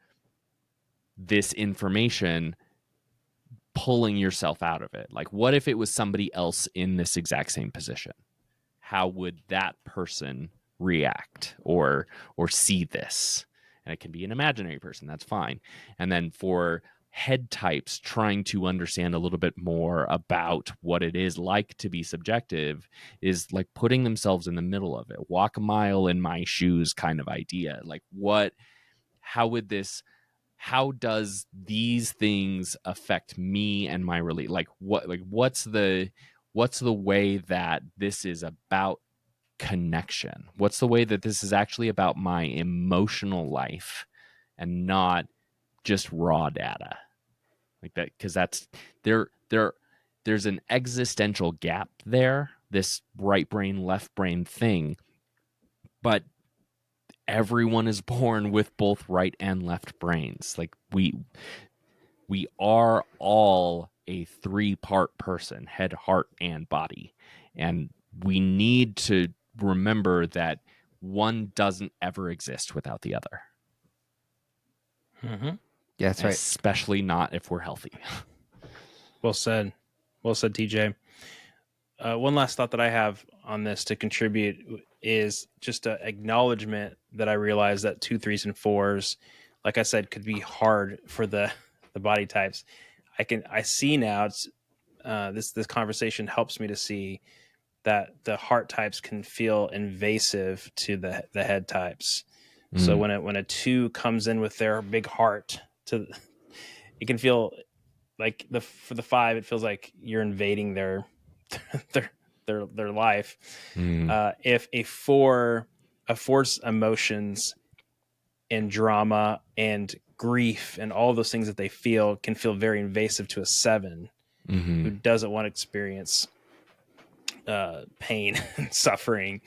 S3: this information, pulling yourself out of it. Like, what if it was somebody else in this exact same position? How would that person react or see this? And it can be an imaginary person, that's fine. And then for head types, trying to understand a little bit more about what it is like to be subjective is like putting themselves in the middle of it. Walk a mile in my shoes kind of idea. Like, how does these things affect me and my what's the way that this is about connection? What's the way that this is actually about my emotional life and not just raw data? Like that, because that's there's an existential gap there, this right brain, left brain thing. But everyone is born with both right and left brains. Like we are all a 3-part person, head, heart, and body. And we need to remember that one doesn't ever exist without the other.
S1: Mm-hmm.
S2: Yeah, that's right.
S3: Especially not if we're healthy.
S1: Well said. Well said, TJ. One last thought that I have on this to contribute is just an acknowledgement that I realize that 2, 3s, and 4s, like I said, could be hard for the body types. I see now. It's this conversation helps me to see that the heart types can feel invasive to the head types. So when a 2 comes in with their big heart, it can feel like for the 5, it feels like you're invading their life. If a 4's emotions and drama and grief and all those things that they feel can feel very invasive to a 7 who doesn't want to experience pain and suffering.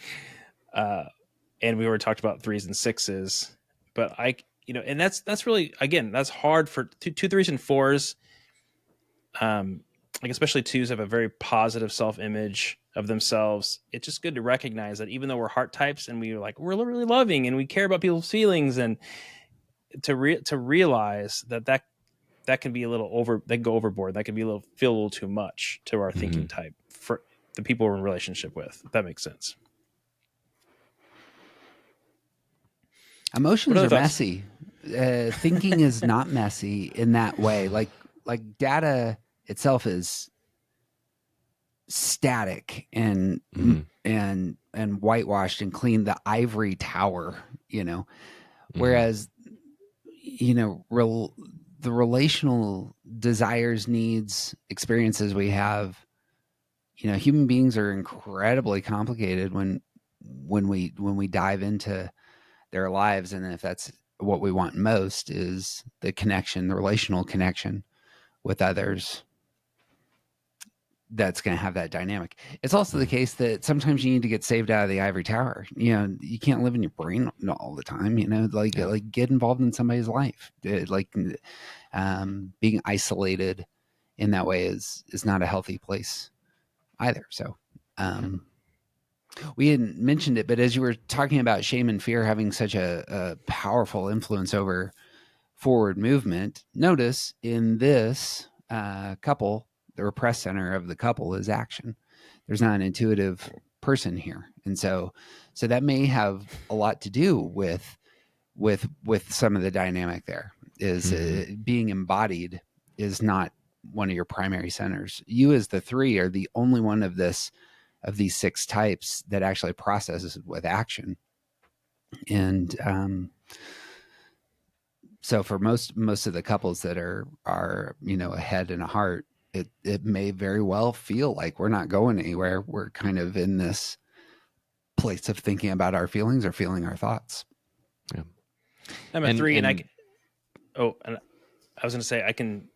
S1: And we already talked about 3s and 6s, but and that's really, again, that's hard for 2, 3s, and 4s. Like especially 2s have a very positive self-image of themselves. It's just good to recognize that even though we're heart types and we're really loving and we care about people's feelings, and to realize that can be a little they can go overboard. That can be feel a little too much to our thinking type for the people we're in relationship with. If that makes sense.
S2: Emotions are messy. Thinking is not messy in that way. Like data itself is static and whitewashed and clean, the ivory tower, whereas the relational desires, needs, experiences we have, human beings are incredibly complicated when we dive into their lives. And if that's what we want most, is the connection, the relational connection with others, that's going to have that dynamic. It's also the case that sometimes you need to get saved out of the ivory tower. You can't live in your brain all the time, like get involved in somebody's life. Being isolated in that way is not a healthy place either. So, we hadn't mentioned it, but as you were talking about shame and fear having such a powerful influence over forward movement, notice in this couple, the repressed center of the couple is action. There's not an intuitive person here. And so that may have a lot to do with some of the dynamic there is being embodied is not one of your primary centers. You as the 3 are the only one of these 6 types that actually processes with action. And so for most of the couples that are a head and a heart, it may very well feel like we're not going anywhere. We're kind of in this place of thinking about our feelings or feeling our thoughts.
S3: Yeah.
S1: I'm a 3, and I was going to say I can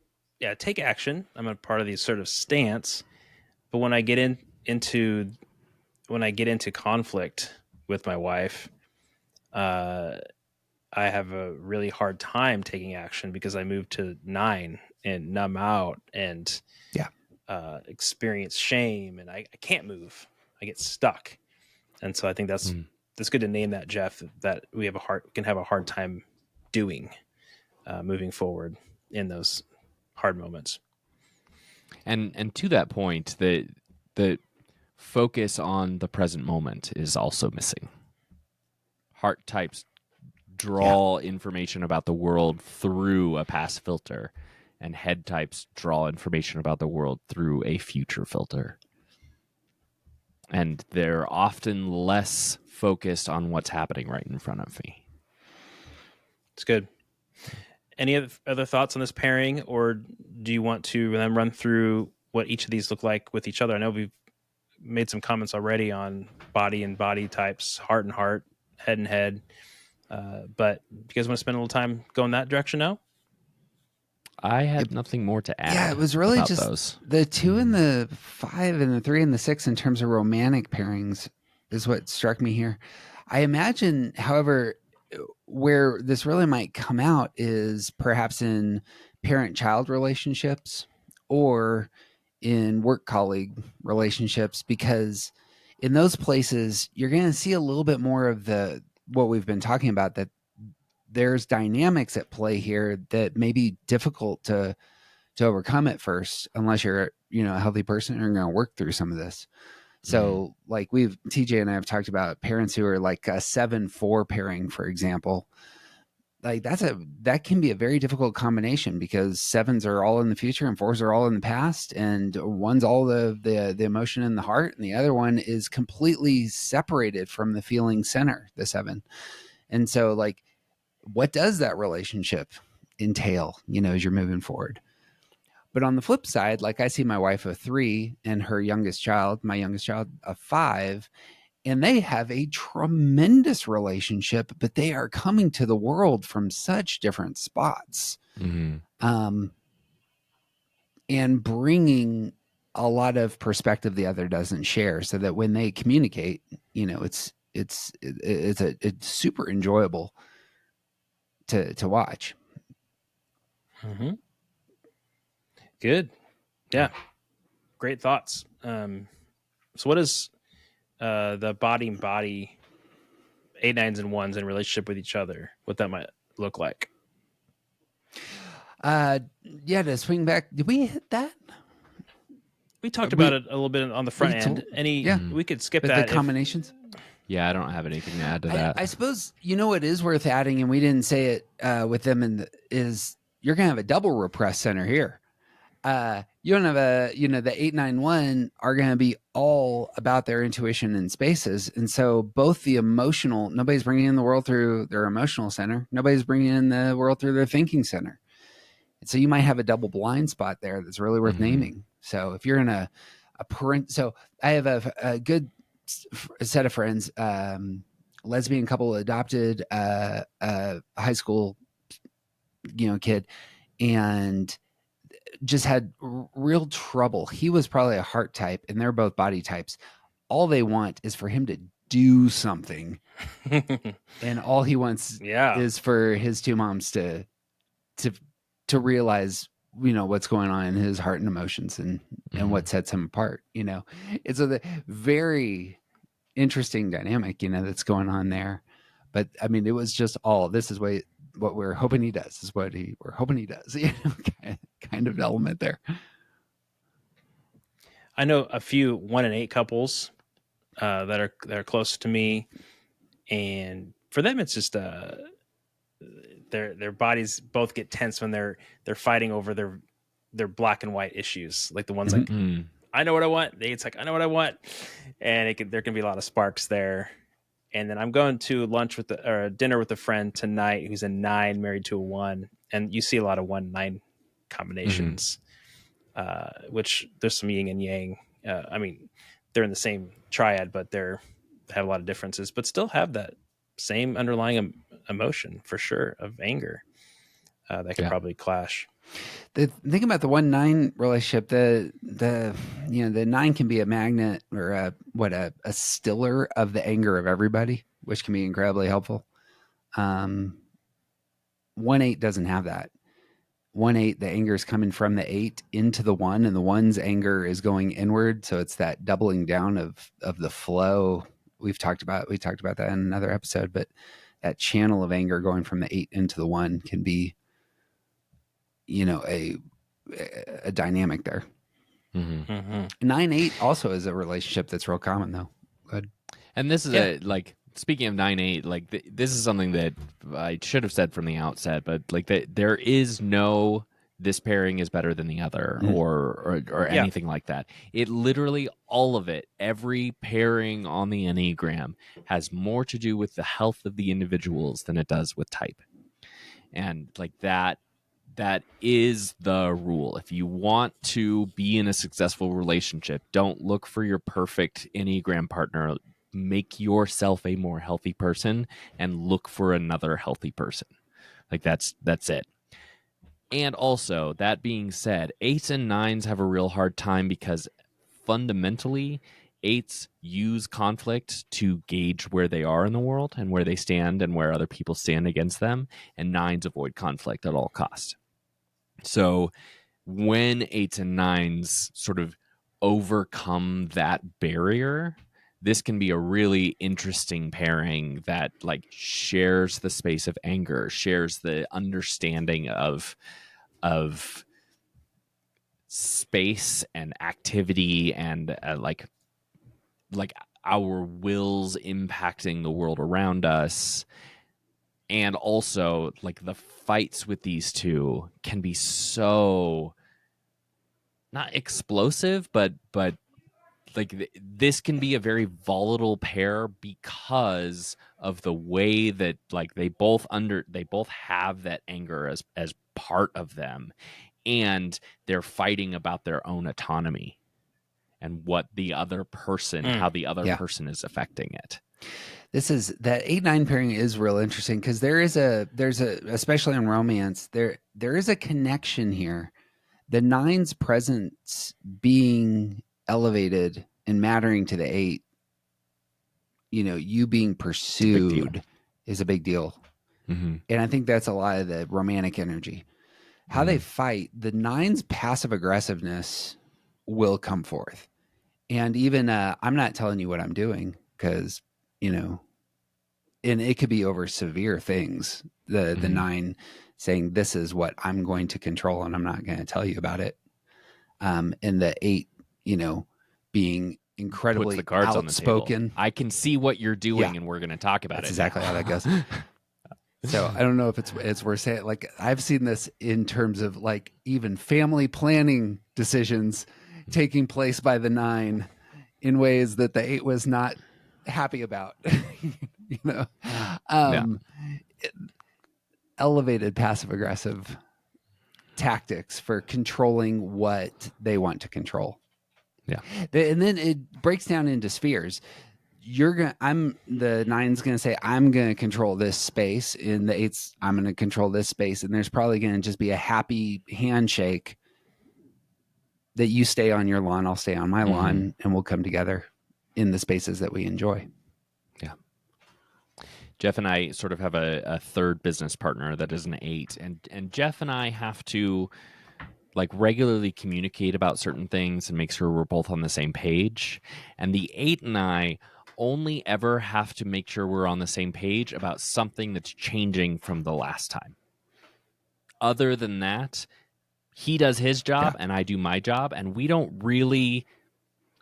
S1: take action. I'm a part of the sort of stance, but when I get into conflict with my wife, I have a really hard time taking action because I move to 9 and numb out and experience shame, and I can't move. I get stuck. And so I think that's good to name that, Jeff, that we can have a hard time doing moving forward in those hard moments.
S3: And to that point, the focus on the present moment is also missing. Heart types draw information about the world through a past filter, and head types draw information about the world through a future filter. And they're often less focused on what's happening right in front of me.
S1: It's good. Any other thoughts on this pairing, or do you want to then run through what each of these look like with each other? I know we've made some comments already on body and body types, heart and heart, head and head. But do you guys want to spend a little time going that direction now?
S3: I had nothing more to add.
S2: Yeah, it was really just
S3: those.
S2: The 2 and the 5 and the 3 and the 6 in terms of romantic pairings is what struck me here. I imagine, however, where this really might come out is perhaps in parent-child relationships or in work colleague relationships, because in those places you're going to see a little bit more of what we've been talking about, that there's dynamics at play here that may be difficult to overcome at first, unless you're a healthy person and are going to work through some of this. So like TJ and I have talked about parents who are like a 7-4 pairing, for example. Like that can be a very difficult combination, because 7s are all in the future and 4s are all in the past, and one's all the emotion in the heart, and the other one is completely separated from the feeling center, the 7. And so like, what does that relationship entail, as you're moving forward? But on the flip side, like I see my wife a 3 and my youngest child, a 5, and they have a tremendous relationship, but they are coming to the world from such different spots, and bringing a lot of perspective the other doesn't share, so that when they communicate, it's super enjoyable to watch.
S1: Mm-hmm. Good. Yeah. Great thoughts. So what is the body and body 8, 9s, and 1s in relationship with each other? What that might look like?
S2: To swing back, did we hit that?
S1: We talked about it a little bit on the front end. We could skip
S2: but
S1: that.
S2: The combinations?
S3: Yeah, I don't have anything to add to that.
S2: I suppose, what is worth adding, and we didn't say it with them, is you're going to have a double repressed center here. You don't have the 8, 9, 1 are going to be all about their intuition and spaces. And so both the emotional, nobody's bringing in the world through their emotional center. Nobody's bringing in the world through their thinking center. And so you might have a double blind spot there that's really worth naming. So if you're in a parent, so I have a good set of friends, lesbian couple, adopted a high school, kid, and just had real trouble. He was probably a heart type, and they're both body types. All they want is for him to do something, and all he wants is for his 2 moms to realize, what's going on in his heart and emotions, and what sets him apart. It's a very interesting dynamic, that's going on there. But I mean, it was just this is what we're hoping he does, is what we're hoping he does, kind of element there.
S1: I know a few 1 and 8 couples that are close to me, and for them it's just their bodies both get tense when they're fighting over their black and white issues. Like the one's like, I know what I want. The 8's like, I know what I want, and there can be a lot of sparks there. And then I'm going to lunch or dinner with a friend tonight who's a 9 married to a 1. And you see a lot of 1-9 combinations, which there's some yin and yang. I mean, they're in the same triad, but they have a lot of differences, but still have that same underlying emotion for sure of anger that could probably clash.
S2: The thing about the 1-9 relationship, the 9 can be a magnet or a stiller of the anger of everybody, which can be incredibly helpful. 1-8 doesn't have that. 1-8, the anger is coming from the 8 into the 1, and the 1's anger is going inward. So it's that doubling down of the flow. We talked about that in another episode, but that channel of anger going from the 8 into the 1 can be, a dynamic there. 9-8 also is a relationship that's real common though. Good.
S3: And this is speaking of 9-8, this is something that I should have said from the outset, but there is no this pairing is better than the other or anything like that. It literally, all of it, every pairing on the Enneagram has more to do with the health of the individuals than it does with type. And that is the rule. If you want to be in a successful relationship, don't look for your perfect Enneagram partner. Make yourself a more healthy person and look for another healthy person. That's it. And also, that being said, 8s and 9s have a real hard time because fundamentally 8s use conflict to gauge where they are in the world and where they stand and where other people stand against them, and 9s avoid conflict at all costs. So when 8s and 9s sort of overcome that barrier, this can be a really interesting pairing that shares the space of anger, shares the understanding of space and activity and our wills impacting the world around us. And also the fights with these two can be so not explosive, but this can be a very volatile pair because of the way that they both have that anger as part of them, and they're fighting about their own autonomy and what the other person, how the other person is affecting it.
S2: This is that 8-9 pairing is real interesting because there's a especially in romance there is a connection here. The 9's presence being elevated and mattering to the 8, you being pursued is a big deal. And I think that's a lot of the romantic energy. How they fight, the 9's passive aggressiveness will come forth. And even I'm not telling you what I'm doing because, and it could be over severe things. The 9 saying, this is what I'm going to control and I'm not going to tell you about it. And the 8, being incredibly
S3: puts the cards
S2: outspoken.
S3: On the table. I can see what you're doing and we're going to talk about
S2: That's
S3: it.
S2: Exactly how that goes. So I don't know if it's worth saying. I've seen this in terms of even family planning decisions taking place by the 9 in ways that the 8 was not happy about. Elevated passive aggressive tactics for controlling what they want to control.
S3: Yeah.
S2: And then it breaks down into spheres. The 9's going to say, I'm going to control this space. In the 8's, I'm going to control this space. And there's probably going to just be a happy handshake that you stay on your lawn, I'll stay on my lawn, and we'll come together in the spaces that we enjoy.
S3: Yeah. Jeff and I sort of have a third business partner that is an 8, and Jeff and I have to regularly communicate about certain things and make sure we're both on the same page. And the 8 and I only ever have to make sure we're on the same page about something that's changing from the last time. Other than that, he does his job and I do my job, and we don't really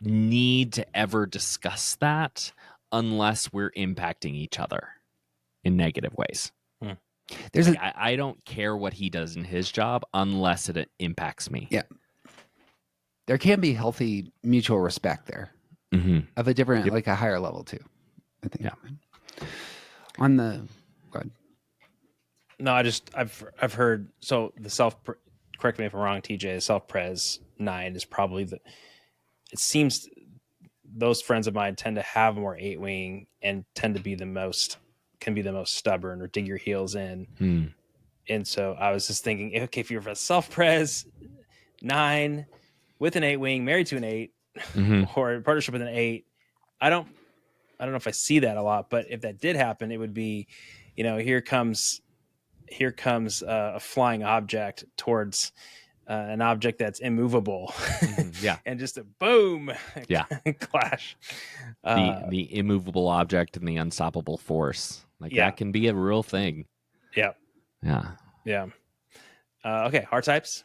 S3: need to ever discuss that unless we're impacting each other in negative ways. I don't care what he does in his job unless it impacts me.
S2: Yeah. There can be healthy mutual respect there of a different, a higher level too, I think.
S3: Yeah.
S2: On the God.
S1: No, I've heard, so correct me if I'm wrong, TJ, the self-pres 9 is probably it seems those friends of mine tend to have more 8-wing and tend to be the most stubborn or dig your heels in. And so I was just thinking, okay, if you're a self-pres 9 with an 8-wing, married to an 8, or in partnership with an 8, I don't know if I see that a lot, but if that did happen, it would be, here comes a flying object towards an object that's immovable.
S3: Yeah.
S1: And just a boom.
S3: Yeah.
S1: Clash.
S3: The immovable object and the unstoppable force. That can be a real thing.
S1: Yeah.
S3: Yeah.
S1: Yeah. Okay. Heart types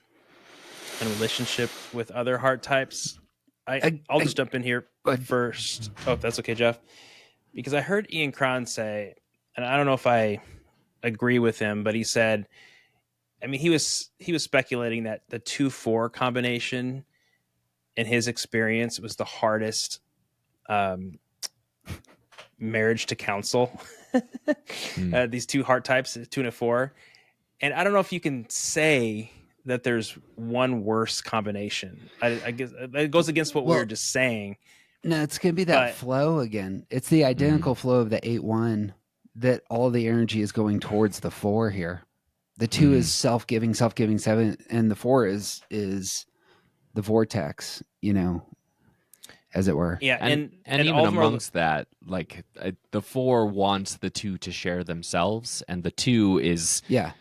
S1: and relationship with other heart types. I'll just jump in here first. Oh, that's okay, Jeff. Because I heard Ian Cron say, and I don't know if I agree with him, but he said, I mean, he was speculating that the 2-4 combination in his experience was the hardest marriage to counsel. These two heart types, 2 and a 4. And I don't know if you can say that there's one worse combination. I guess it goes against what we were just saying.
S2: No, it's going to be that flow again. It's the identical flow of the 8-1 that all the energy is going towards the 4 here. The 2 is self-giving 7, and the 4 is the vortex, as it were.
S1: Yeah, and
S3: even amongst that, the 4 wants the 2 to share themselves, and the 2 is a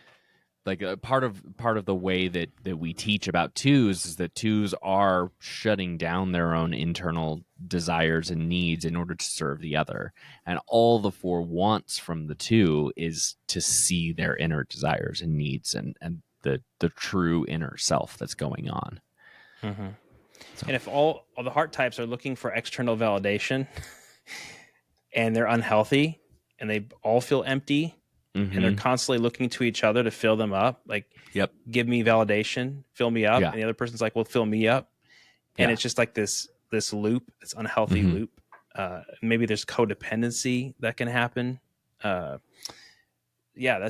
S3: part of the way that we teach about 2s is that 2s are shutting down their own internal desires and needs in order to serve the other, and all the 4 wants from the 2 is to see their inner desires and needs and the true inner self that's going on.
S1: Mm-hmm. So. And if all the heart types are looking for external validation and they're unhealthy and they all feel empty, and they're constantly looking to each other to fill them up, give me validation, fill me up, and the other person's like, well, fill me up, and it's just like this loop, this unhealthy loop. Maybe there's codependency that can happen. That's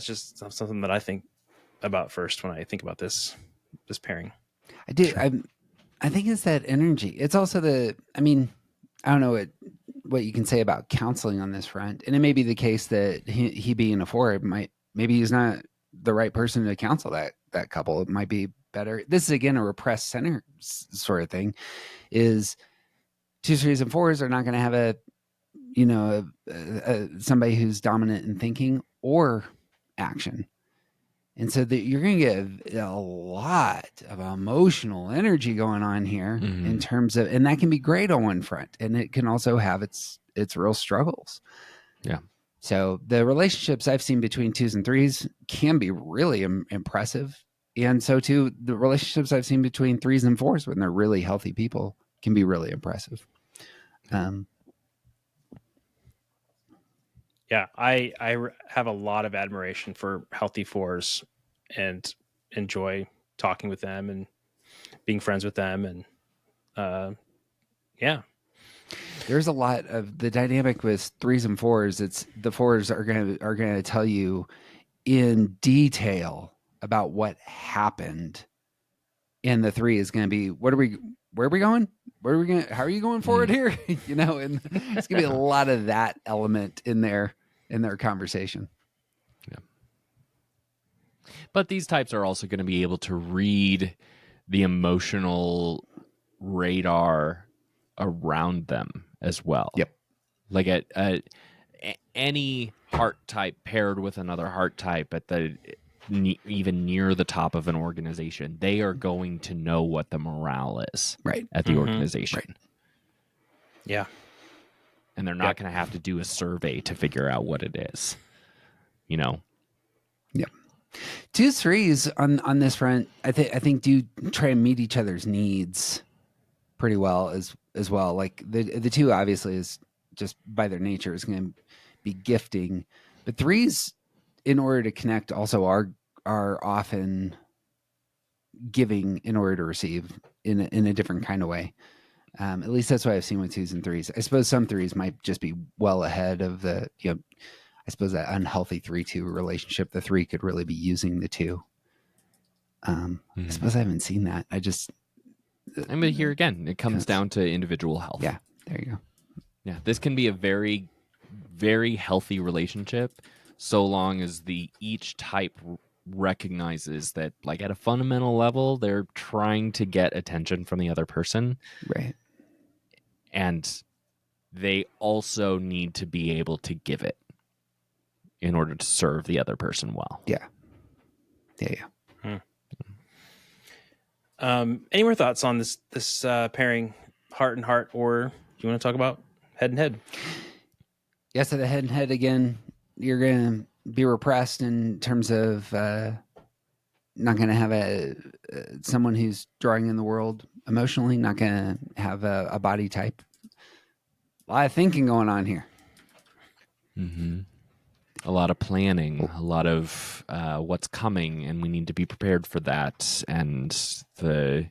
S1: just something that I think about first when I think about this pairing.
S2: I do. I think it's that energy. It's also I don't know what you can say about counseling on this front. And it may be the case that he being a 4, maybe he's not the right person to counsel that couple. It might be better. This is again a repressed center sort of thing. Is 2s, 3s, and 4s are not going to have somebody who's dominant in thinking or action. And so you're going to get a lot of emotional energy going on here in terms of, and that can be great on one front, and it can also have its real struggles.
S3: Yeah.
S2: So the relationships I've seen between 2s and 3s can be really impressive. And so too, the relationships I've seen between 3s and 4s when they're really healthy people can be really impressive.
S1: Yeah, I have a lot of admiration for healthy 4s and enjoy talking with them and being friends with them. And
S2: there's a lot of the dynamic with 3s and 4s. It's the 4s are going to tell you in detail about what happened, and the 3 is going to be, where are we going? How are you going forward here? And it's going to be a lot of that element in their conversation.
S3: Yeah. But these types are also going to be able to read the emotional radar around them as well.
S2: Yep.
S3: Like any heart type paired with another heart type at even near the top of an organization, they are going to know what the morale is at the organization.
S2: Right.
S1: Yeah.
S3: And they're not going to have to do a survey to figure out what it is. Yep.
S2: 2s, 3s on this front, I think do try and meet each other's needs pretty well as well. Like the 2 obviously is just by their nature is going to be gifting, but 3s in order to connect also are often giving in order to receive in a different kind of way. At least that's what I've seen with 2s and 3s. I suppose some 3s might just be well ahead of the, I suppose that unhealthy 3-2 relationship. The 3 could really be using the 2. I suppose I haven't seen that.
S3: But here again, it comes down to individual health.
S2: Yeah, there you go.
S3: Yeah, this can be a very, very healthy relationship so long as each type recognizes that, like, at a fundamental level, they're trying to get attention from the other person.
S2: Right.
S3: And they also need to be able to give it in order to serve the other person well.
S2: Yeah.
S1: Any more thoughts on this pairing, heart and heart, or do you want to talk about head and head?
S2: Yeah, so the head and head again, you're going to be repressed in terms of not going to have someone who's drawing in the world emotionally, not going to have a body type. A lot of thinking going on here.
S3: Mm-hmm. A lot of planning, a lot of what's coming, and we need to be prepared for that. And the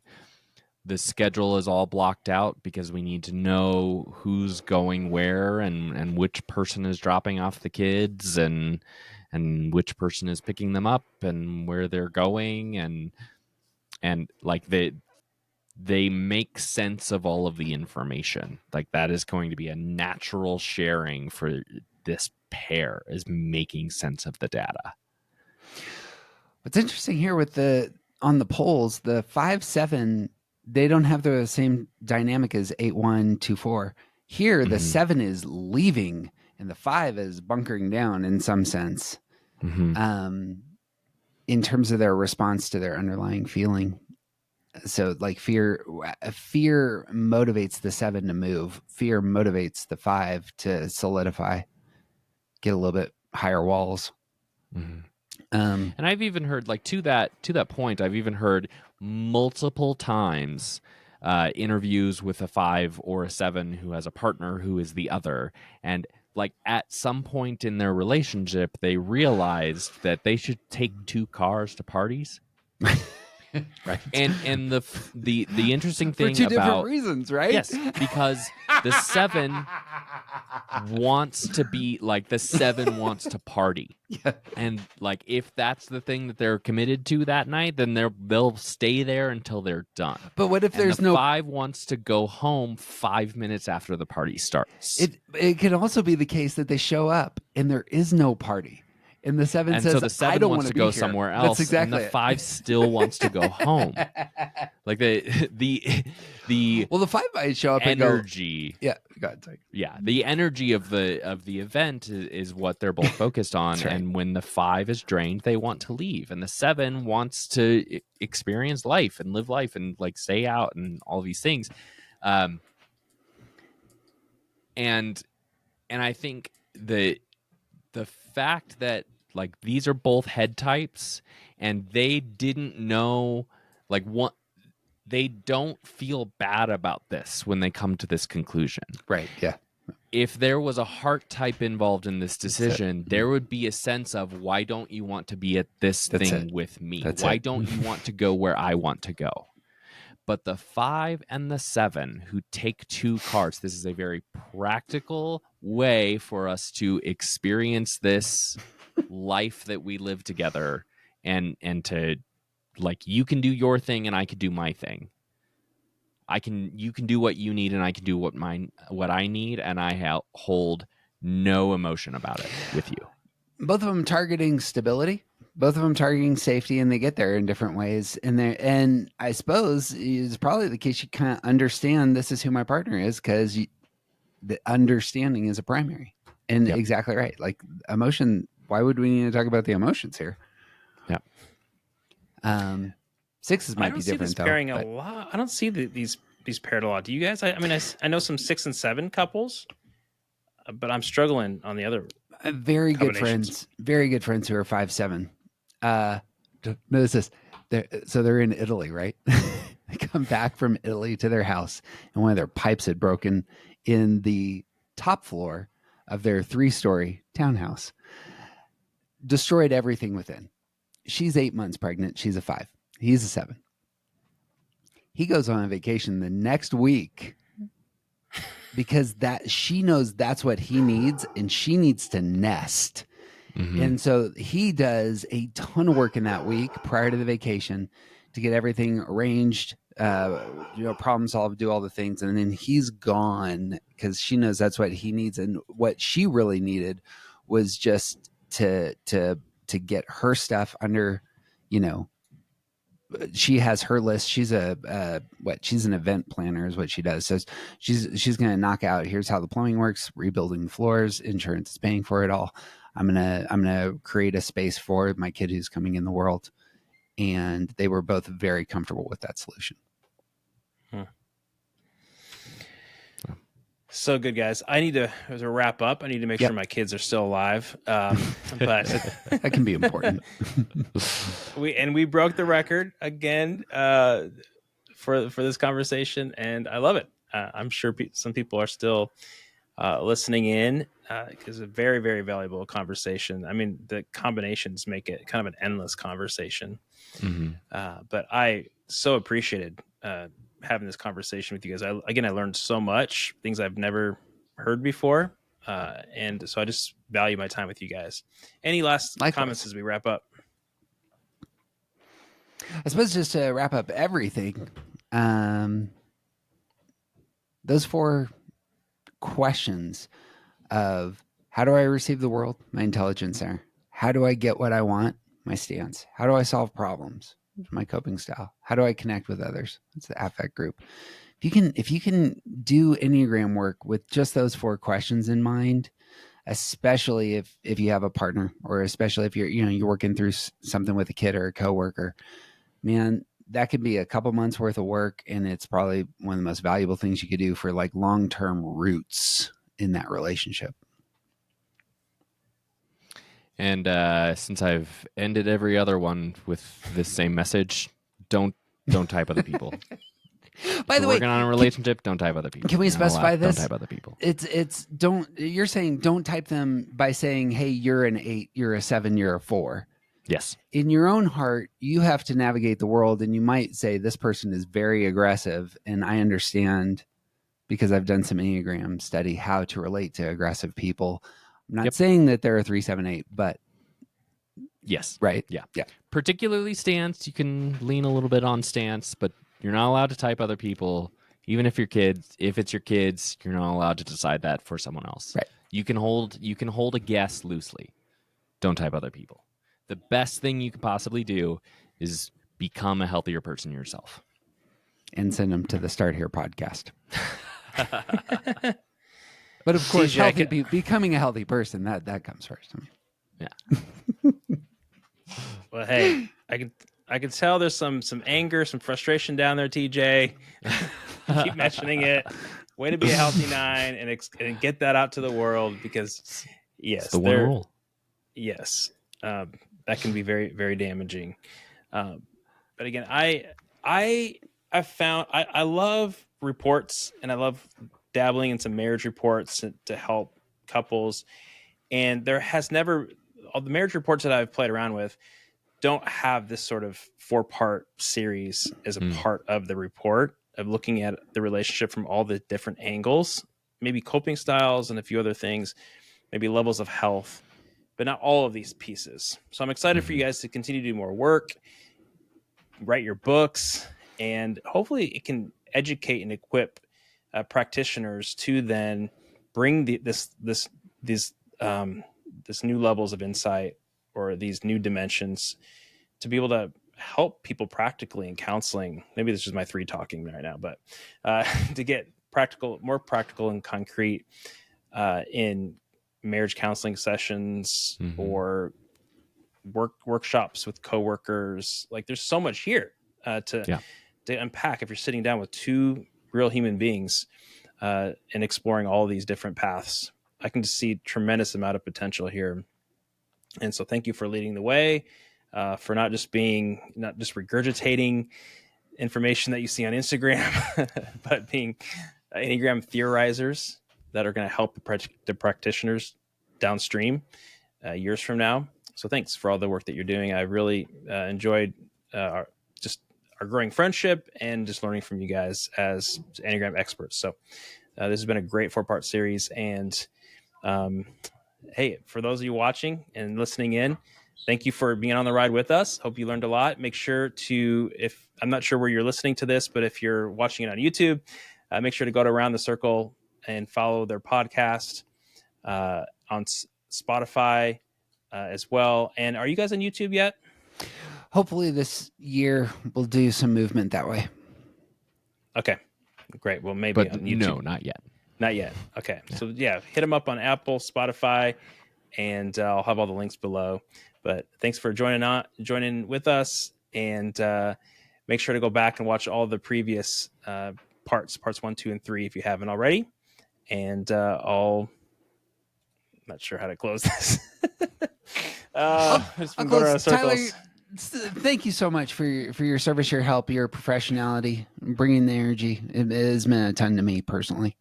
S3: schedule is all blocked out because we need to know who's going where and which person is dropping off the kids and which person is picking them up and where they're going, and like they make sense of all of the information. Like, that is going to be a natural sharing for this pair, is making sense of the data.
S2: What's interesting here on the polls, the 5-7, they don't have the same dynamic as 8-1, 2-4. Here, the 7 is leaving and the 5 is bunkering down in some sense. In terms of their response to their underlying feeling. So, like, fear motivates the 7 to move. Fear motivates the 5 to solidify, get a little bit higher walls.
S3: And I've even heard, like, to that point, I've even heard multiple times interviews with a 5 or a 7 who has a partner who is the other, and, like, at some point in their relationship, they realized that they should take 2 cars to parties. Right. And the interesting thing
S2: for 2
S3: about
S2: different reasons, right?
S3: Yes, because the 7 wants to be like, the 7 wants to party.
S2: Yeah.
S3: And, like, if that's the thing that they're committed to that night, then they'll stay there until they're done.
S2: But what if
S3: And
S2: there's
S3: the 5 wants to go home 5 minutes after the party starts?
S2: It could also be the case that they show up and there is no party. And the 7
S3: and
S2: says,
S3: so the 7
S2: I don't
S3: wants
S2: want
S3: to
S2: be
S3: go
S2: here.
S3: somewhere else.
S2: That's exactly
S3: and the 5 still wants to go home. Like, the
S2: well, the 5 might show up
S3: energy.
S2: And go, yeah, go ahead, sorry.
S3: Yeah, the energy of the event is what they're both focused on.
S2: Right.
S3: And when the 5 is drained, they want to leave, and the 7 wants to experience life and live life and, like, stay out and all these things. And I think the fact that, like, these are both head types and they didn't know, like, what, they don't feel bad about this when they come to this conclusion.
S2: Right, yeah.
S3: If there was a heart type involved in this decision, there would be a sense of, why don't you want to be at this thing with me? Why don't you want to go where I want to go? But the 5 and the 7 who take 2 cars, this is a very practical way for us to experience this life that we live together, and to, like, you can do your thing and I can do my thing. You can do what you need and I can do what I need, and I hold no emotion about it with you.
S2: Both of them targeting stability, both of them targeting safety, and they get there in different ways. And I suppose it's probably the case you kind of understand this is who my partner is, because the understanding is a primary. And exactly right. Like, emotion, why would we need to talk about the emotions here?
S3: Yeah.
S2: 6s might be different, though.
S1: I don't see this pairing a lot. I don't see these paired a lot. Do you guys? I mean, I know some 6 and 7 couples, but I'm struggling on the other.
S2: Very good friends who are 5-7. Notice this. They're in Italy, right? They come back from Italy to their house, and one of their pipes had broken in the top floor of their 3-story townhouse. Destroyed everything within. She's 8 months pregnant. She's a 5. He's a 7. He goes on a vacation the next week because that she knows that's what he needs, and she needs to nest. And so he does a ton of work in that week prior to the vacation to get everything arranged, problem solved, do all the things. And then he's gone because she knows that's what he needs. And what she really needed was just to get her stuff under, she has her list. She's she's an event planner is what she does. So she's going to knock out, here's how the plumbing works, rebuilding the floors, insurance is paying for it all. I'm going to create a space for my kid who's coming in the world. And they were both very comfortable with that solution.
S1: So good, guys. I need to, as a wrap up, I need to make sure my kids are still alive. But
S2: that can be important.
S1: we broke the record again for this conversation, and I love it. I'm sure some people are still listening in because it's a very, very valuable conversation. I mean, the combinations make it kind of an endless conversation. But I so appreciated having this conversation with you guys. I learned so much, things I've never heard before. And so I just value my time with you guys. Any last comments as we wrap up?
S2: I suppose just to wrap up everything, those 4 questions of how do I receive the world? My intelligence center. How do I get what I want? My stance. How do I solve problems? My coping style. How do I connect with others? It's the affect group. If you can do Enneagram work with just those 4 questions in mind, especially if you have a partner, or especially if you're working through something with a kid or a coworker, man, that could be a couple months worth of work, and it's probably one of the most valuable things you could do for like long-term roots in that relationship.
S3: And since I've ended every other one with this same message, don't type other people.
S2: By the way,
S3: working on a relationship, don't type other people.
S2: Can we specify this?
S3: Don't type other people.
S2: You're saying don't type them by saying, hey, you're an 8, you're a 7, you're a 4.
S3: Yes.
S2: In your own heart, you have to navigate the world, and you might say this person is very aggressive, and I understand because I've done some Enneagram study how to relate to aggressive people. I'm not saying that they're a 3, 7, 8, but
S3: yes,
S2: right,
S3: yeah.
S2: Particularly
S3: stance, you can lean a little bit on stance, but you're not allowed to type other people. Even if it's your kids, you're not allowed to decide that for someone else.
S2: Right.
S3: You can hold a guess loosely. Don't type other people. The best thing you can possibly do is become a healthier person yourself.
S2: And send them to the Start Here podcast. But of course, becoming a healthy person, that comes first.
S3: Yeah.
S1: Well, hey, I can tell there's some anger, some frustration down there, TJ. Keep mentioning it. Way to be a healthy 9 and get that out to the world, because yes,
S3: it's the one rule.
S1: Yes, that can be very, very damaging. But again, I found I love reports, and I love dabbling in some marriage reports to help couples. And there has never, all the marriage reports that I've played around with don't have this sort of 4-part series as a part of the report of looking at the relationship from all the different angles, maybe coping styles and a few other things, maybe levels of health, but not all of these pieces. So I'm excited for you guys to continue to do more work, write your books, and hopefully it can educate and equip practitioners to then bring this new levels of insight, or these new dimensions, to be able to help people practically in counseling. Maybe this is my 3 talking right now, but to get more practical and concrete in marriage counseling sessions or workshops with coworkers. Like, there's so much here to unpack if you're sitting down with 2 real human beings and exploring all these different paths. I can just see tremendous amount of potential here. And so thank you for leading the way, for not just regurgitating information that you see on Instagram, but being Enneagram theorizers that are going to help the practitioners downstream years from now. So thanks for all the work that you're doing. I really enjoyed our growing friendship and just learning from you guys as Enneagram experts. So This has been a great 4-part series. And hey, for those of you watching and listening in, thank you for being on the ride with us. Hope you learned a lot. Make sure to, if I'm not sure where you're listening to this, but if you're watching it on YouTube, make sure to go to Around the Circle and follow their podcast on Spotify as well. And are you guys on YouTube yet?
S2: Hopefully this year we'll do some movement that way.
S1: Okay, great. Well, maybe
S3: But
S1: on YouTube.
S3: no, not yet.
S1: Not yet. Okay. Yeah. So yeah, hit them up on Apple, Spotify, and I'll have all the links below. But thanks for joining with us, and make sure to go back and watch all the previous parts 1, 2, and 3 if you haven't already. And I'm not sure how to close this. It's been going around circles.
S2: Tyler, thank you so much for your service, your help, your professionality, bringing the energy. It has meant a ton to me personally.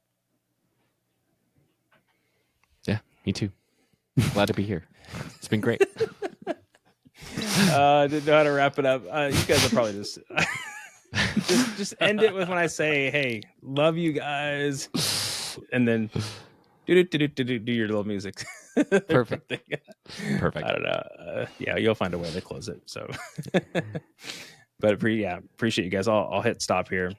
S3: Yeah, me too. Glad to be here. It's been great.
S1: Didn't know how to wrap it up. You guys will probably just end it with when I say, "Hey, love you guys," and then do your little music.
S2: Perfect.
S3: Perfect.
S1: I don't know. Yeah, you'll find a way to close it. So, but appreciate you guys. I'll hit stop here.